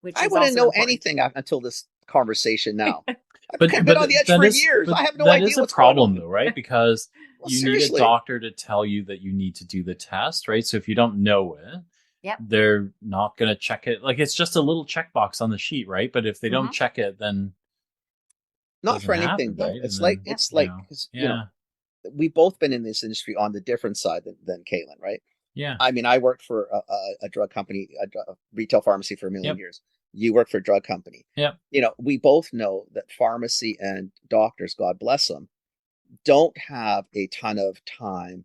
Which I is wouldn't also know important. anything until this conversation now. I've But been on the edge that for is- years. but I have no that idea is a what's problem, going on. though, right? Because Well, you seriously. need a doctor to tell you that you need to do the test, right? So if you don't know it, Yep. they're not going to check it. Like it's just a little checkbox on the sheet, right? But if they don't Mhm. check it, then Not for doesn't anything happen, though. right? It's And like then, it's like you know, 'cause, yeah, we've both been in this industry on the different side than Caitlin, right? yeah, I mean, I worked for a drug company, a retail pharmacy for a million Yep. years. You work for a drug company. Yep. We both know that pharmacy and doctors, God bless them, don't have a ton of time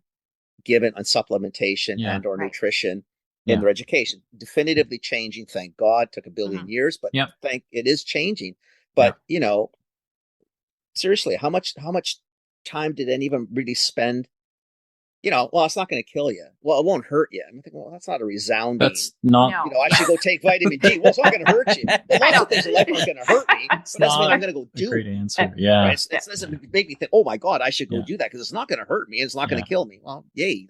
given on supplementation Yeah. and or Right. nutrition Yeah. in their education. Definitively changing, thank God. Took a billion years, but Yep. it is changing. But seriously, how much time did anyone really spend? Well, it's not going to kill you. Well, it won't hurt you. I'm thinking, well, that's not a resounding. that's not. No. I should go take vitamin D. Well, it's not going to hurt you. Well, lots of things in life aren't going to hurt me, but It's doesn't mean not I'm going to go a do great it. answer. Yeah, Right? It doesn't make me think, oh my God, I should go Yeah. do that because it's not going to hurt me and it's not going Yeah. to kill me. Well, yay,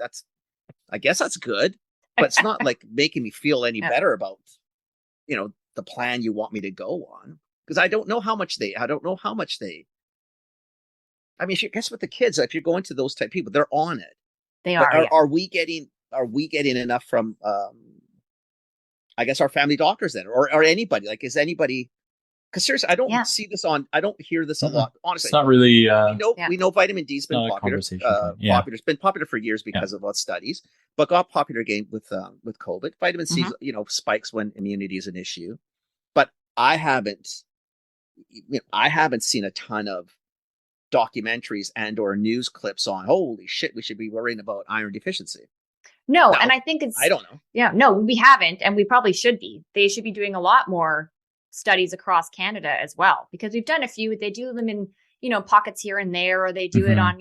I guess that's good, but it's not like making me feel any Yeah. better about, the plan you want me to go on. Because I don't know how much they, I mean, guess what the kids, if you're going to those type of people, they're on it. They But are. are we getting enough from I guess our family doctors then or anybody? Like is anybody because seriously I don't Yeah. see this I don't hear this a Mm-mm. lot. Honestly. it's not really. We know vitamin D's been not a popular. conversation point. Yeah. Popular. It's been popular for years because of studies, but got popular again with COVID. Vitamin C, spikes when immunity is an issue. But I haven't seen a ton of documentaries and or news clips on holy shit, we should be worrying about iron deficiency. No, No. and I think it's I don't know. Yeah, no, we haven't, and we probably should be. They should be doing a lot more studies across Canada as well, because we've done a few. They do them in, pockets here and there, or they do it on,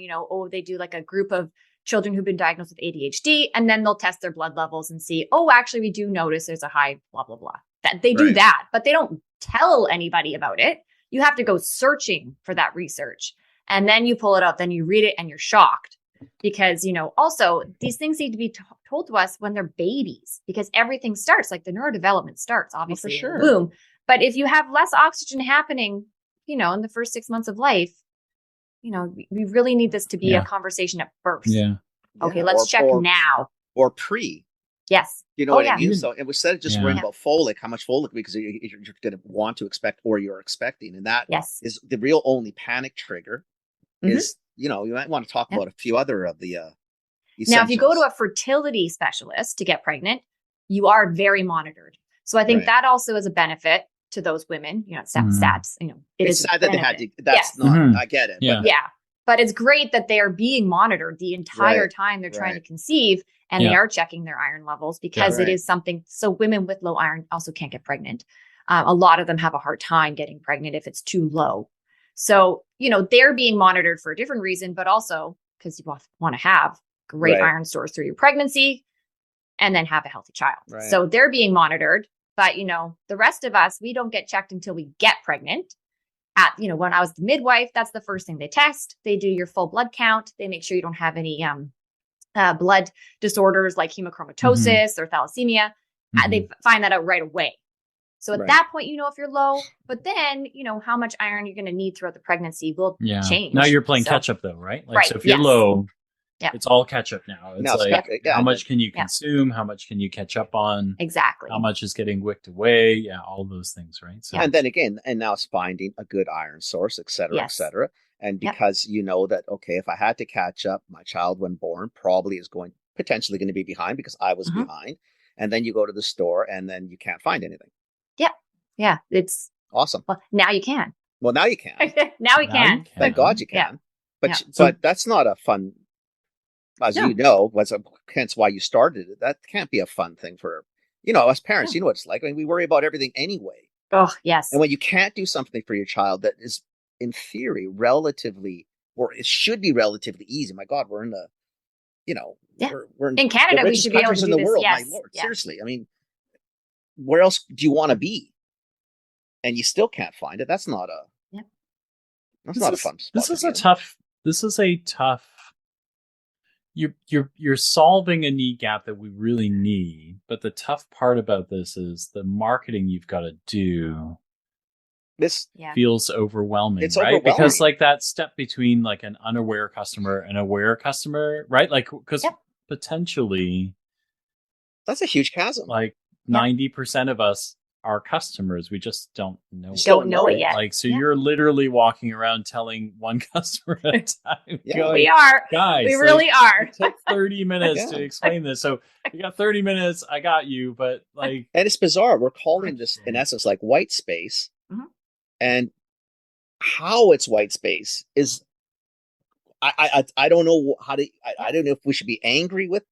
they do like a group of children who've been diagnosed with ADHD, and then they'll test their blood levels and see, oh, actually, we do notice there's a high blah, blah, blah. That they do Right. that, but they don't tell anybody about it. You have to go searching for that research, and then you pull it up, then you read it, and you're shocked. Because, also these things need to be told to us when they're babies, because everything starts, like the neurodevelopment starts obviously sure. in the womb. But if you have less oxygen happening, in the first 6 months of life, we really need this to be a conversation at birth. Yeah. Okay, Yeah, let's or- check or- now. Or pre. Yes. You know Oh, what yeah. I mean? So, and instead of just Yeah. worrying Yeah. about folic, how much folic, because you're going to want to expect or you're expecting. And that Yes. is the real only panic trigger Mhm. is, you might want to talk Yeah. about a few other of the Now, if you go to essentials. a fertility specialist to get pregnant, you are very monitored. So I think Right. that also is a benefit. to those women. You know, it's Mhm. sad. You know, It's is a sad that they had benefit. to. That's Yes. not. Mhm. I get it. Yeah. Yeah. But it's great that they are being monitored the entire Right, time they're trying to right. conceive, and they Yeah. are checking their iron levels because Yeah. it is something. So women with low iron also can't get pregnant. A lot of them have a hard time getting pregnant if it's too low. So, you know, they're being monitored for a different reason, but also because you want to have great Right. iron stores through your pregnancy and then have a healthy child. Right. So they're being monitored. But, you know, the rest of us, we don't get checked until we get pregnant. You know, when I was the midwife, that's the first thing they test. They do your full blood count. They make sure you don't have any blood disorders like hemochromatosis or thalassemia. They find that out right away. So at Right. that point, you know, if you're low, but then, you know, how much iron you're going to need throughout the pregnancy will change. Now you're playing So- catch up though, right? Like, Right, so if you're yes. low, Yeah. it's all catch up now. It's Now it's like, yeah, how much can you Yeah. consume? How much can you catch up on? Exactly. How much is getting wicked away? Yeah, all those things, right? So, And then again, and now it's finding a good iron source, et cetera, et Yes. cetera. And Yep. because you know that, okay, if I had to catch up, my child when born probably is potentially going to be behind because I was Mhm. behind. And then you go to the store and then you can't find anything. Yeah. It's, Awesome. well, now you can. Well, now you can. Now we Now can. you can. Thank God you Yeah. can. But Yeah. but that's not a fun, as No. you know, hence why you started it. That can't be a fun thing for, you know, us parents. No. You know what it's like. I mean, we worry about everything anyway. Oh, yes. And when you can't do something for your child that is, in theory, relatively, or it should be relatively easy. My God, we're in the, you know, Yeah. we're In the Canada, we richest should be able to countries do in the this. world. Yes. My Lord, Yeah. seriously. I mean, where else do you want to be? And you still can't find it. That's not a. Yep. That's not a fun spot. This to is be a in. tough. This is a tough. You're solving a need gap that we really need, but the tough part about this is the marketing you've got to do This Yeah. feels overwhelming, It's right? overwhelming. Because like that step between like an unaware customer and aware customer, right? Like because Yep. potentially that's a huge chasm. like 90% of us are customers. We just don't know. Just Don't know it yet. Like, so Yeah. you're literally walking around telling one customer at a time, Yeah. going, We are. guys, We like, really are. it took 30 minutes to Yeah. explain this. So you got 30 minutes. I got you. But like, And it's bizarre. We're calling this, in essence, like white space. Mhm. And how it's white space is, I don't know how to, I don't know if we should be angry with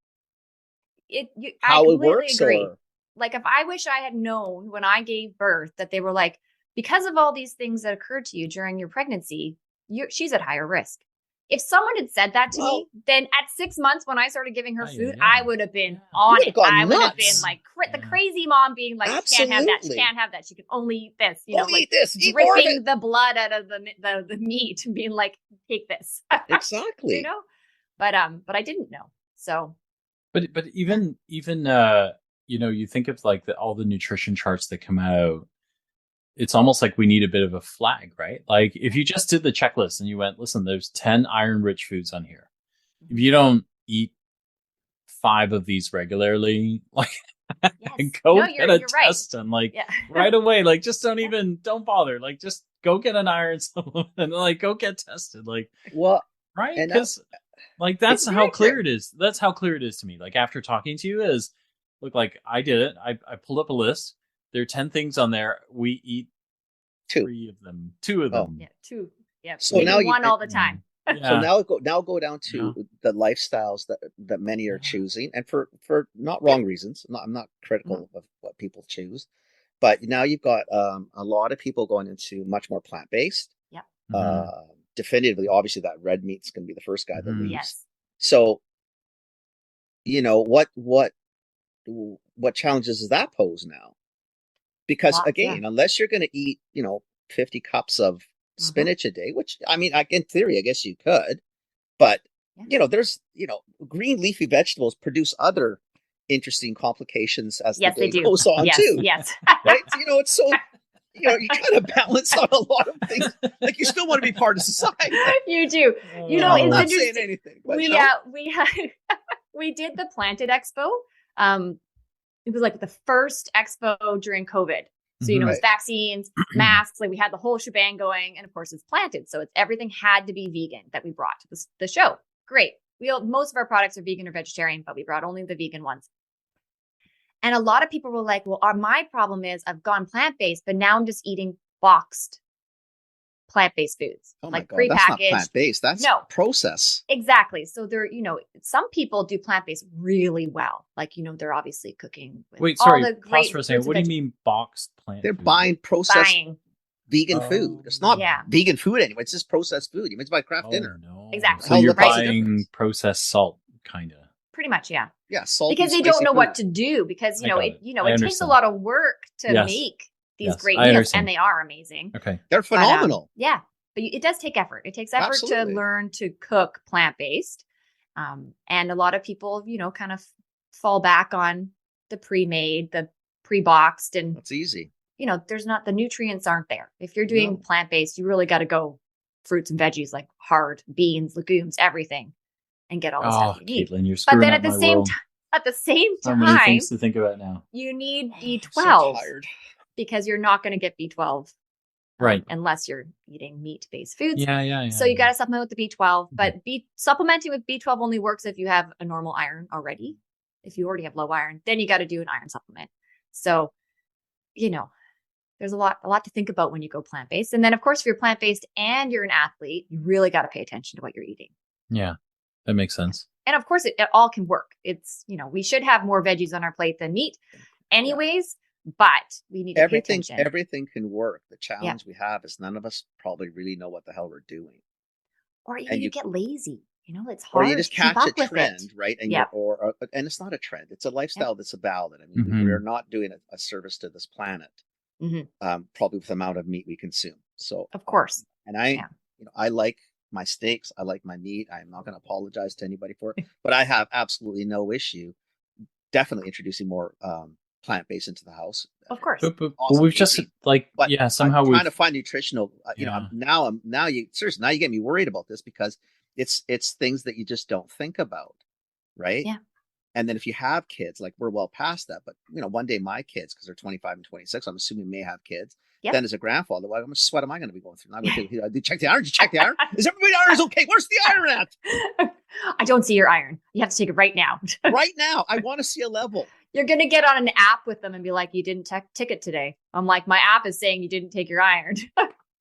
I how it completely works agree. or. Like, if I wish I had known when I gave birth that they were like, because of all these things that occurred to you during your pregnancy, she's at higher risk. If someone had said that to me, then at 6 months when I started giving her Yeah, food, yeah. I would have been Yeah. on You it. would've gone I would have been nuts. like the Yeah. crazy mom being like, she can't have that. She Absolutely. can't have that. She can only eat this. You know, Only like eat this. Eat more of dripping it. the blood out of the meat and being like, take this. Exactly. You know, but I didn't know. So but even you know, you think of like all the nutrition charts that come out. It's almost like we need a bit of a flag, right? Like if you just did the checklist and you went, listen, there's 10 iron-rich foods on here. If you don't eat 5 of these regularly, like yes. go No, get you're a right. test and like Yeah. right away, like just don't bother. Like just go get an iron supplement and like go get tested. Like, Well, right? And Because like that's it's how very clear it is. That's how clear it is to me. Like after talking to you is look, like I did it. I pulled up a list. There are 10 things on there. We eat 2. 3 of them, 2 of Oh. them. Yeah, 2. Yeah. So Maybe now you- one all the time. Yeah. So now go down to the lifestyles that many are Yeah. choosing, and for not wrong reasons. I'm not critical of what people choose, but now you've got a lot of people going into much more plant based. Mhm. Definitively, obviously, that red meat's going to be the first guy that Mhm. leaves. Yes. So, you know what challenges does that pose now? Because Lots, again, unless you're going to eat 50 cups of spinach a day, which I mean, in theory, I guess you could, but Yeah. there's green leafy vegetables produce other interesting complications as Yes, the they day do. goes on Yes. too. Yes. Right? It's so you kind of balance on a lot of things. Like you still want to be part of society. You do. You know, I'm it's not saying interesting. anything, but We did the Planted Expo. It was like the first expo during COVID. So, it was vaccines, masks, like we had the whole shebang going. And of course it's planted. So everything had to be vegan that we brought to the show. Great. Most of our products are vegan or vegetarian, but we brought only the vegan ones. And a lot of people were like, well, my problem is I've gone plant-based, but now I'm just eating boxed plant-based foods, Oh my like God, that's not prepackaged. plant-based. That's No. process. Exactly. So they're, some people do plant-based really well. Like, they're obviously cooking with Wait, all sorry. the Pause great for a second. fruits What do and you mean boxed plant They're food? buying processed buying. vegan food. It's not Yeah. vegan food anyway. It's just processed food. You might buy Kraft dinner. No. Exactly. So you're Look, what's the buying difference? processed salt, kind of. Pretty much, yeah. Yeah, salty, Because they spicy don't know food. what to do because, I got it. it I takes a understand. lot of work to Yes. make these Yes, great I meals, understand. and they are amazing. Okay. They're phenomenal. Yeah, but it does take effort. It takes effort Absolutely. to learn to cook plant-based. And a lot of people, kind of fall back on the pre-made, the pre-boxed, and That's easy. the nutrients aren't there. If you're doing No. plant-based, you really got to go fruits and veggies, like hard beans, legumes, everything, and get all the stuff you need. Caitlin, you're But screwing then up at the my same world. time, at the same So many time, things to think about now. you need So B12 tired. because you're not going to get B12 Right. unless you're eating meat-based foods. Yeah. So you got to supplement with the B12, but supplementing with B12 only works if you have a normal iron already. If you already have low iron, then you got to do an iron supplement. So, there's a lot to think about when you go plant-based. And then of course, if you're plant-based and you're an athlete, you really got to pay attention to what you're eating. Yeah, that makes sense. And of course, it all can work. It's, we should have more veggies on our plate than meat anyways, but we need to pay attention. Everything can work. The challenge we have is none of us probably really know what the hell we're doing. Or And you get lazy. It's hard. Or you just to keep catch a up with trend, it. right? And Yep. and it's not a trend. It's a lifestyle that's valid. I mean, Mhm. we're not doing a service to this planet, probably with the amount of meat we consume. So, Of course. and I like my steaks. I like my meat. I'm not going to apologize to anybody for it, but I have absolutely no issue. Definitely introducing more plant-based into the house. Of course. But Awesome, we've just easy. But somehow I'm we've trying to find nutritional. Yeah. Now you get me worried about this because it's things that you just don't think about, right? Yeah. And then if you have kids, like we're well past that, but one day my kids, because they're 25 and 26, I'm assuming may have kids. Yep. Then as a grandfather, how much sweat am I going to be going through? I'm going to do check the iron. Did you check the iron? Is everybody iron's okay? Where's the iron at? I don't see your iron. You have to take it right now. Right now, I want to see a level. You're going to get on an app with them and be like, you didn't ticket today. I'm like, my app is saying you didn't take your iron.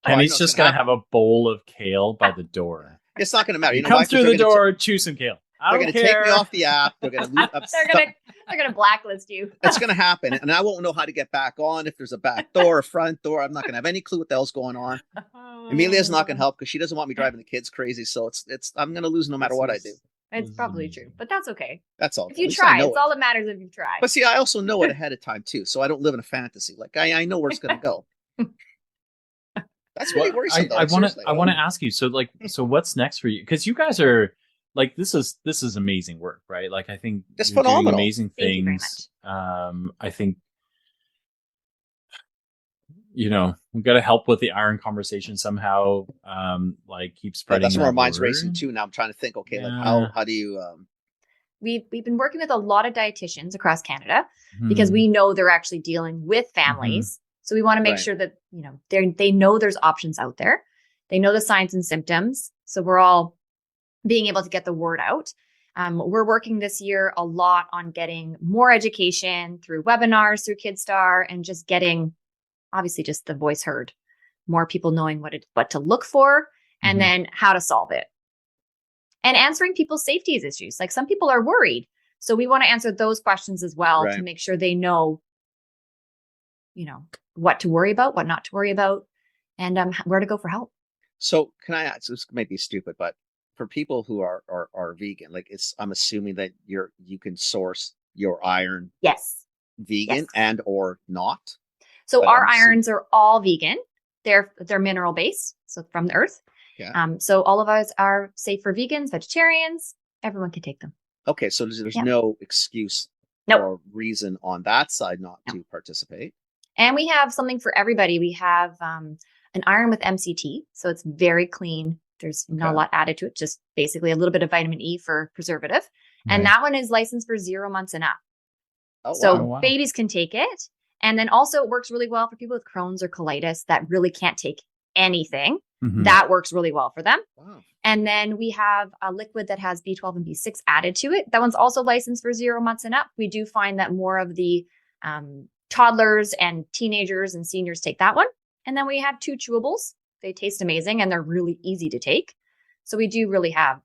and he's it's just gonna going to have a bowl of kale by the door. It's not going to matter. You know Come why? 'Cause through they're the gonna door, choose some kale. They're going to take me off the app. They're going to They're going to blacklist you. It's going to happen, and I won't know how to get back on if there's a back door, a front door. I'm not going to have any clue what the hell's going on. Amelia's not going to help because she doesn't want me driving the kids crazy. So it's I'm going to lose no matter what I do. It's probably true, but that's okay. That's all. If you At least I try, know it's all that matters if you try. But see, I also know it ahead of time too, so I don't live in a fantasy. Like I know where it's going to go. That's really worrisome. I want to ask you. So what's next for you? Because you guys are like this is amazing work, right? Like I think it's you're phenomenal. doing amazing Thank you very things. I think we've got to help with the iron conversation somehow. Like keep spreading. That's where that our mind's word. racing too. Now I'm trying to think. Okay, like how do you? We've been working with a lot of dietitians across Canada Mhm. because we know they're actually dealing with families. So we want to make Right. sure that, they know there's options out there. They know the signs and symptoms. So we're all being able to get the word out. We're working this year a lot on getting more education through webinars, through Kidstar, and just getting, obviously, just the voice heard. More people knowing what to look for and Mhm. then how to solve it. And answering people's safety issues. Like some people are worried. So we want to answer those questions as well to Right. make sure they know, what to worry about, what not to worry about, and where to go for help. So can I ask? This may be stupid, but for people who are vegan, like I'm assuming that you can source your iron Yes. vegan Yes. and or not. So But our I'm irons are all vegan. They're mineral based, so from the earth. Yeah. So all of ours are safe for vegans, vegetarians. Everyone can take them. Okay, so there's Yeah. no excuse Nope. or reason on that side not to participate. And we have something for everybody. We have an iron with MCT, so it's very clean. There's not a Okay. lot added to it, just basically a little bit of vitamin E for preservative. And Right. that one is licensed for 0 months and up. Oh, So wow. babies can take it. And then also it works really well for people with Crohn's or colitis that really can't take anything. Mhm. That works really well for them. Wow. And then we have a liquid that has B12 and B6 added to it. That one's also licensed for 0 months and up. We do find that more of the toddlers and teenagers and seniors take that one. And then we have 2 chewables. They taste amazing and they're really easy to take. So we do really have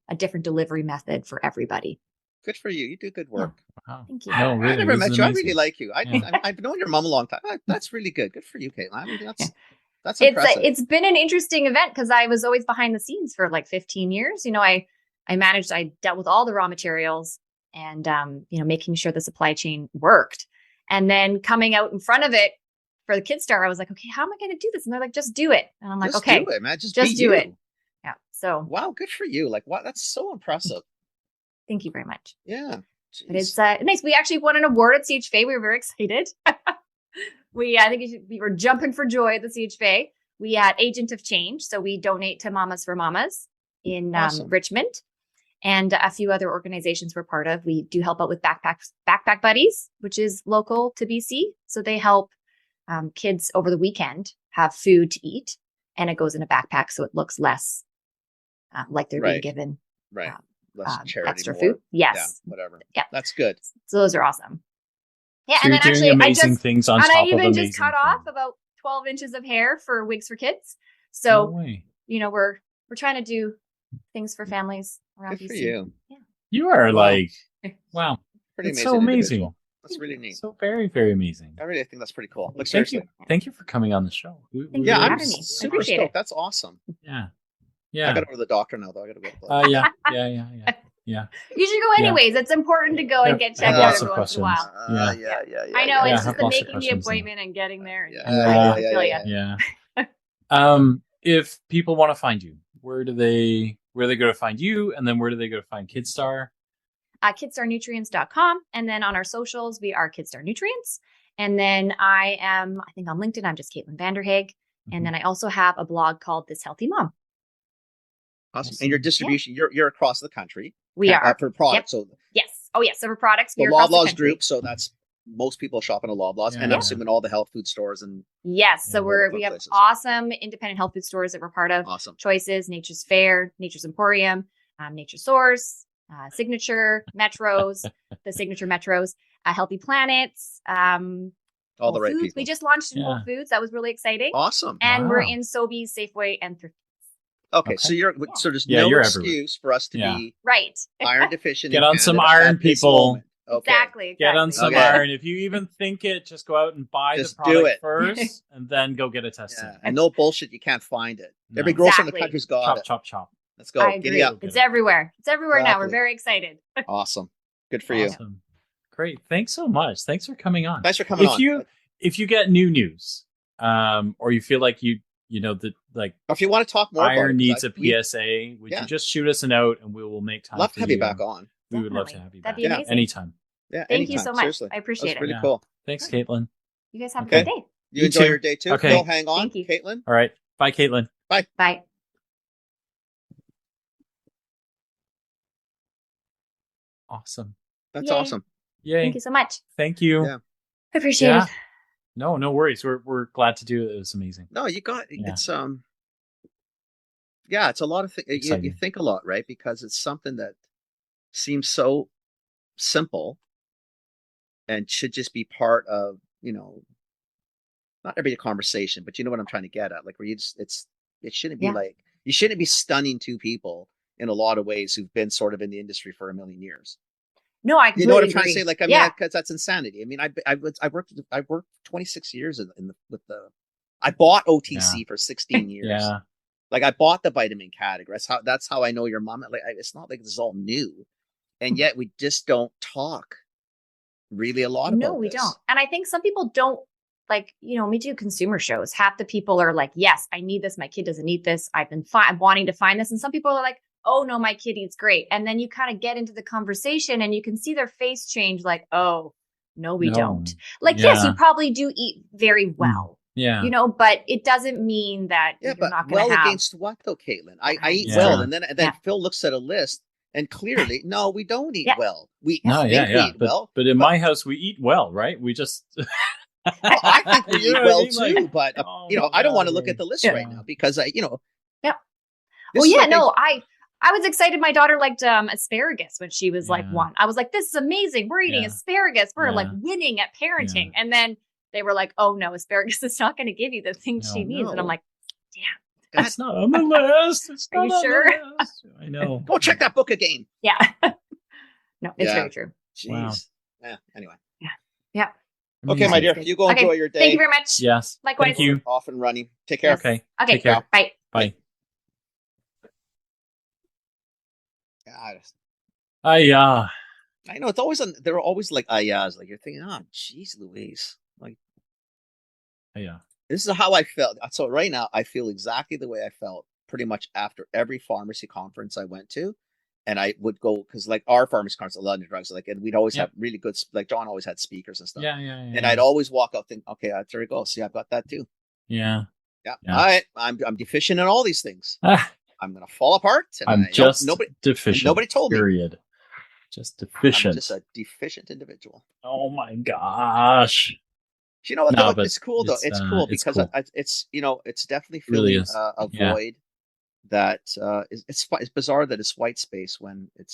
a different delivery method for everybody. Good for you. You do good work. Wow. Thank you. No, really, I never this met is you. I amazing. really like you. Yeah. I've known your mom a long time. That's really good. Good for you, Caitlin. I mean, that's It's impressive. it's been an interesting event because I was always behind the scenes for like 15 years. I dealt with all the raw materials and making sure the supply chain worked. And then coming out in front of it for the Kidstar, I was like, okay, how am I going to do this? And they're like, just do it. And I'm like, Just okay, do it, man. Just just be do you. it. Yeah. So Wow, good for you. Like, wow, that's so impressive. thank you very much. Yeah. But Jeez. it's nice. We actually won an award at CHFA. We were very excited. We were jumping for joy at the CHFA. We had Agent of Change. So we donate to Mamas for Mamas in Awesome. Richmond. And a few other organizations we're part of. We do help out with Backpack Buddies, which is local to BC. So they help kids over the weekend have food to eat. And it goes in a backpack so it looks less like they're being Right. given Right. Less charity, extra more. food. Yes. Yeah, whatever. Yeah. That's good. So those are awesome. Yeah. So and you're then doing actually, amazing things on top I of even amazing just cut off things. about 12 inches of hair for Wigs for Kids. No So, way. we're trying to do things for families around Good BC. for you. You are Wow. like, wow, Pretty it's amazing. so amazing. individual. That's really neat. So very, very amazing. I really think that's pretty cool. Like, Thank seriously. you. Thank you for coming on the show. Thank you Yeah, for I'm having me. I super appreciate stoked. it. That's awesome. Yeah. I Yeah. gotta go to the doctor now, though. I gotta go. Yeah. You should go Yeah. anyways. It's important to go and get I have checked out lots every of once in a questions. while. Yeah. I know Yeah, it's I have just the lots of making the questions now. appointment and getting there. Yeah. I feel ya. Yeah. If people want to find you, where do they go to find you? And then where do they go to find Kidstar? Kidstarnutrients.com. And then on our socials, we are Kidstar Nutrients. And then I think on LinkedIn, I'm just Caitlin Vanderhaeghe. And then I also have a blog called This Healthy Mom. Awesome. And your distribution, you're across the country. We are. For products. So Yes. Oh, yes. So for products, we the are across the Loblaws country. group. So that's most people shop in a Loblaws, Yeah. and Yeah. I'm assuming all the health food stores and Yes. So Yeah, we have places. awesome independent health food stores that we're part of. awesome. Choices, Nature's Fair, Nature's Emporium, Nature Source, Signature, Metros, the Signature Metros, Healthy Planets, All the Whole right Foods. people. We just launched in Yeah. Whole Foods. That was really exciting. Awesome. And we're Wow. in Sobeys, Safeway, and Thrift. Okay, Okay. so there's Yeah, no you're excuse for us to Yeah. be Right. iron deficient. Get in on some Canada iron, at this people. moment. Okay. Exactly. Get on some Okay. iron. If you even think it, just go out and buy Just the do product it. first and then go get it tested. Yeah, and no bullshit. You can't find it. No. Every grocer in the Exactly. country's got Chop, it. chop, chop. Let's go. I Giddy agree. up. It's everywhere. It's everywhere now. We're Exactly. very excited. Awesome. Good for you. Awesome. Great. Thanks so much. Thanks for coming on. Thanks for coming on. If you get new news, or you feel like you know that like Or if you want to talk more about iron it, needs a we PSA, would Yeah. you just shoot us a note and we will make time love for to have you back on. We would love to Definitely. have you That'd back. be Yeah. amazing. Anytime. Yeah, Thank you anytime, so much. seriously. I appreciate That's it. really Yeah. cool. Thanks, Caitlin. You guys have Okay. a good day. You You enjoy too. your day too. Okay. Phil, hang on. Thank you. Caitlin. All right. Bye, Caitlin. Bye. Awesome. That's Yay. awesome. Yay. Thank you so much. Thank you. Yeah. I appreciate Yeah. it. No worries. We're glad to do it. It was amazing. No, you got Yeah. it's yeah, it's a lot of things. You Exciting. think a lot, right? Because it's something that seems so simple and should just be part of, not every conversation, but you know what I'm trying to get at. Like where it shouldn't be Yeah. like you shouldn't be stunning two people in a lot of ways who've been sort of in the industry for a million years. No, I You completely know what I'm trying agree. to say? Like, I mean, yeah. because that's insanity. I mean, I worked 26 years I bought OTC for 16 years. Yeah. Like I bought the vitamin category. That's how I know your mom. Like it's not like this is all new, and yet we just don't talk really a lot about No, we this. don't. And I think some people don't like, we do consumer shows. Half the people are like, yes, I need this. My kid doesn't eat this. I'm wanting to find this. And some people are like, oh no, my kid eats great. And then you kind of get into the conversation and you can see their face change like, oh, no, we No. don't. Like, yes, Yeah. you probably do eat very well, Yeah. but it doesn't mean that Yeah, you're but not going well to have. against what though, Caitlin? I eat Yeah. well, and then Yeah. Phil looks at a list, and clearly, no, we don't eat Yeah. well. We No, think yeah. we eat But, well. but in my house, we eat well, right? We just Well, I think we You eat know what I well mean? too, Like, but oh you know, my I don't God, want to look yeah. at the list Yeah. right now because I, you know, Yeah. this Well, is yeah, like no, I was excited. My daughter liked asparagus when she was like Yeah. 1. I was like, this is amazing. We're eating Yeah. asparagus. We're like Yeah. winning at parenting. And then they were like, oh no, asparagus is not going to give you the things she No. needs. And I'm No. like, God, It's not on the list. It's Are not you on sure? the list. I know. go check that book again. yeah. No, it's Yeah. very true. Jeez. Wow. Yeah. Anyway. Yeah. Okay, my Amazing. dear. You go Okay, enjoy your day. Thank you very much. Yes. Likewise. Thank you. Off and running. Take care. Yes. Okay. Okay. Take care. Bye. Bye. God, I I know it's always on. They're always like, yeahs. Like you're thinking, oh, jeez, Louise. Like yeah. this is how I felt. So right now, I feel exactly the way I felt pretty much after every pharmacy conference I went to. And I would go because like our pharmacy conference, a lot of drugs, like, and we'd always Yeah. have really good, like John always had speakers and stuff. Yeah. And I'd always walk out thinking, okay, there we go. See, I've got that too. Yeah. Yeah. Yeah. All right. I'm deficient in all these things. Ah, I'm gonna fall apart. And I'm just nobody deficient. nobody told me. Period. Just I'm deficient. just a deficient individual. Oh my gosh. You know what? No, though? but It's cool though. It's cool it's because cool. it's you know it's definitely It really filling is. a Yeah. void that it's bizarre that it's white space when it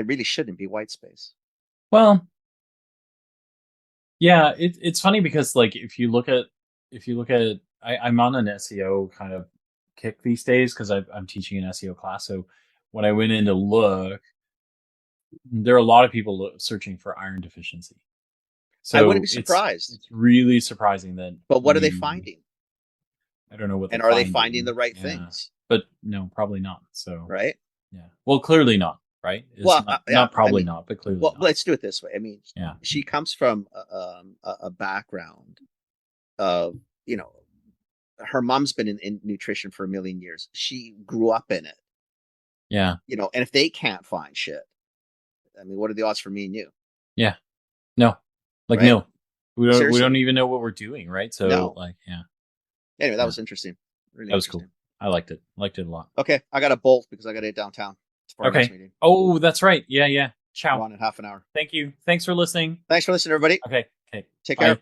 really shouldn't be white space. Well, yeah, it's funny because like if you look at I'm on an SEO kind of kick these days because I'm teaching an SEO class. So when I went in to look, there are a lot of people searching for iron deficiency. So I wouldn't be surprised. It's really surprising that. But what are they finding? I don't know what. And they're are they finding the right Yeah. things? But no, probably not. So Right? yeah. Well, clearly not. Right? It's Well, not, yeah, not probably I mean, not, but clearly Well, not. let's do it this way. I mean, Yeah. she comes from a background of, you know, her mom's been in nutrition for a million years. She grew up in it, Yeah. you know, and if they can't find shit, I mean, what are the odds for me and you? No. Like Right? no. We Seriously. don't even know what we're doing, right? So No. like yeah. Anyway, that Yeah. was interesting. Really That was cool. interesting. I liked it. Liked it a lot. Okay, I got to bolt because I got to get downtown. It's for our next Okay. meeting. Oh, that's right. Yeah. We're Ciao. on in half an hour. Thank you. Thanks for listening. Thanks for listening, everybody. Okay. Take Bye. care.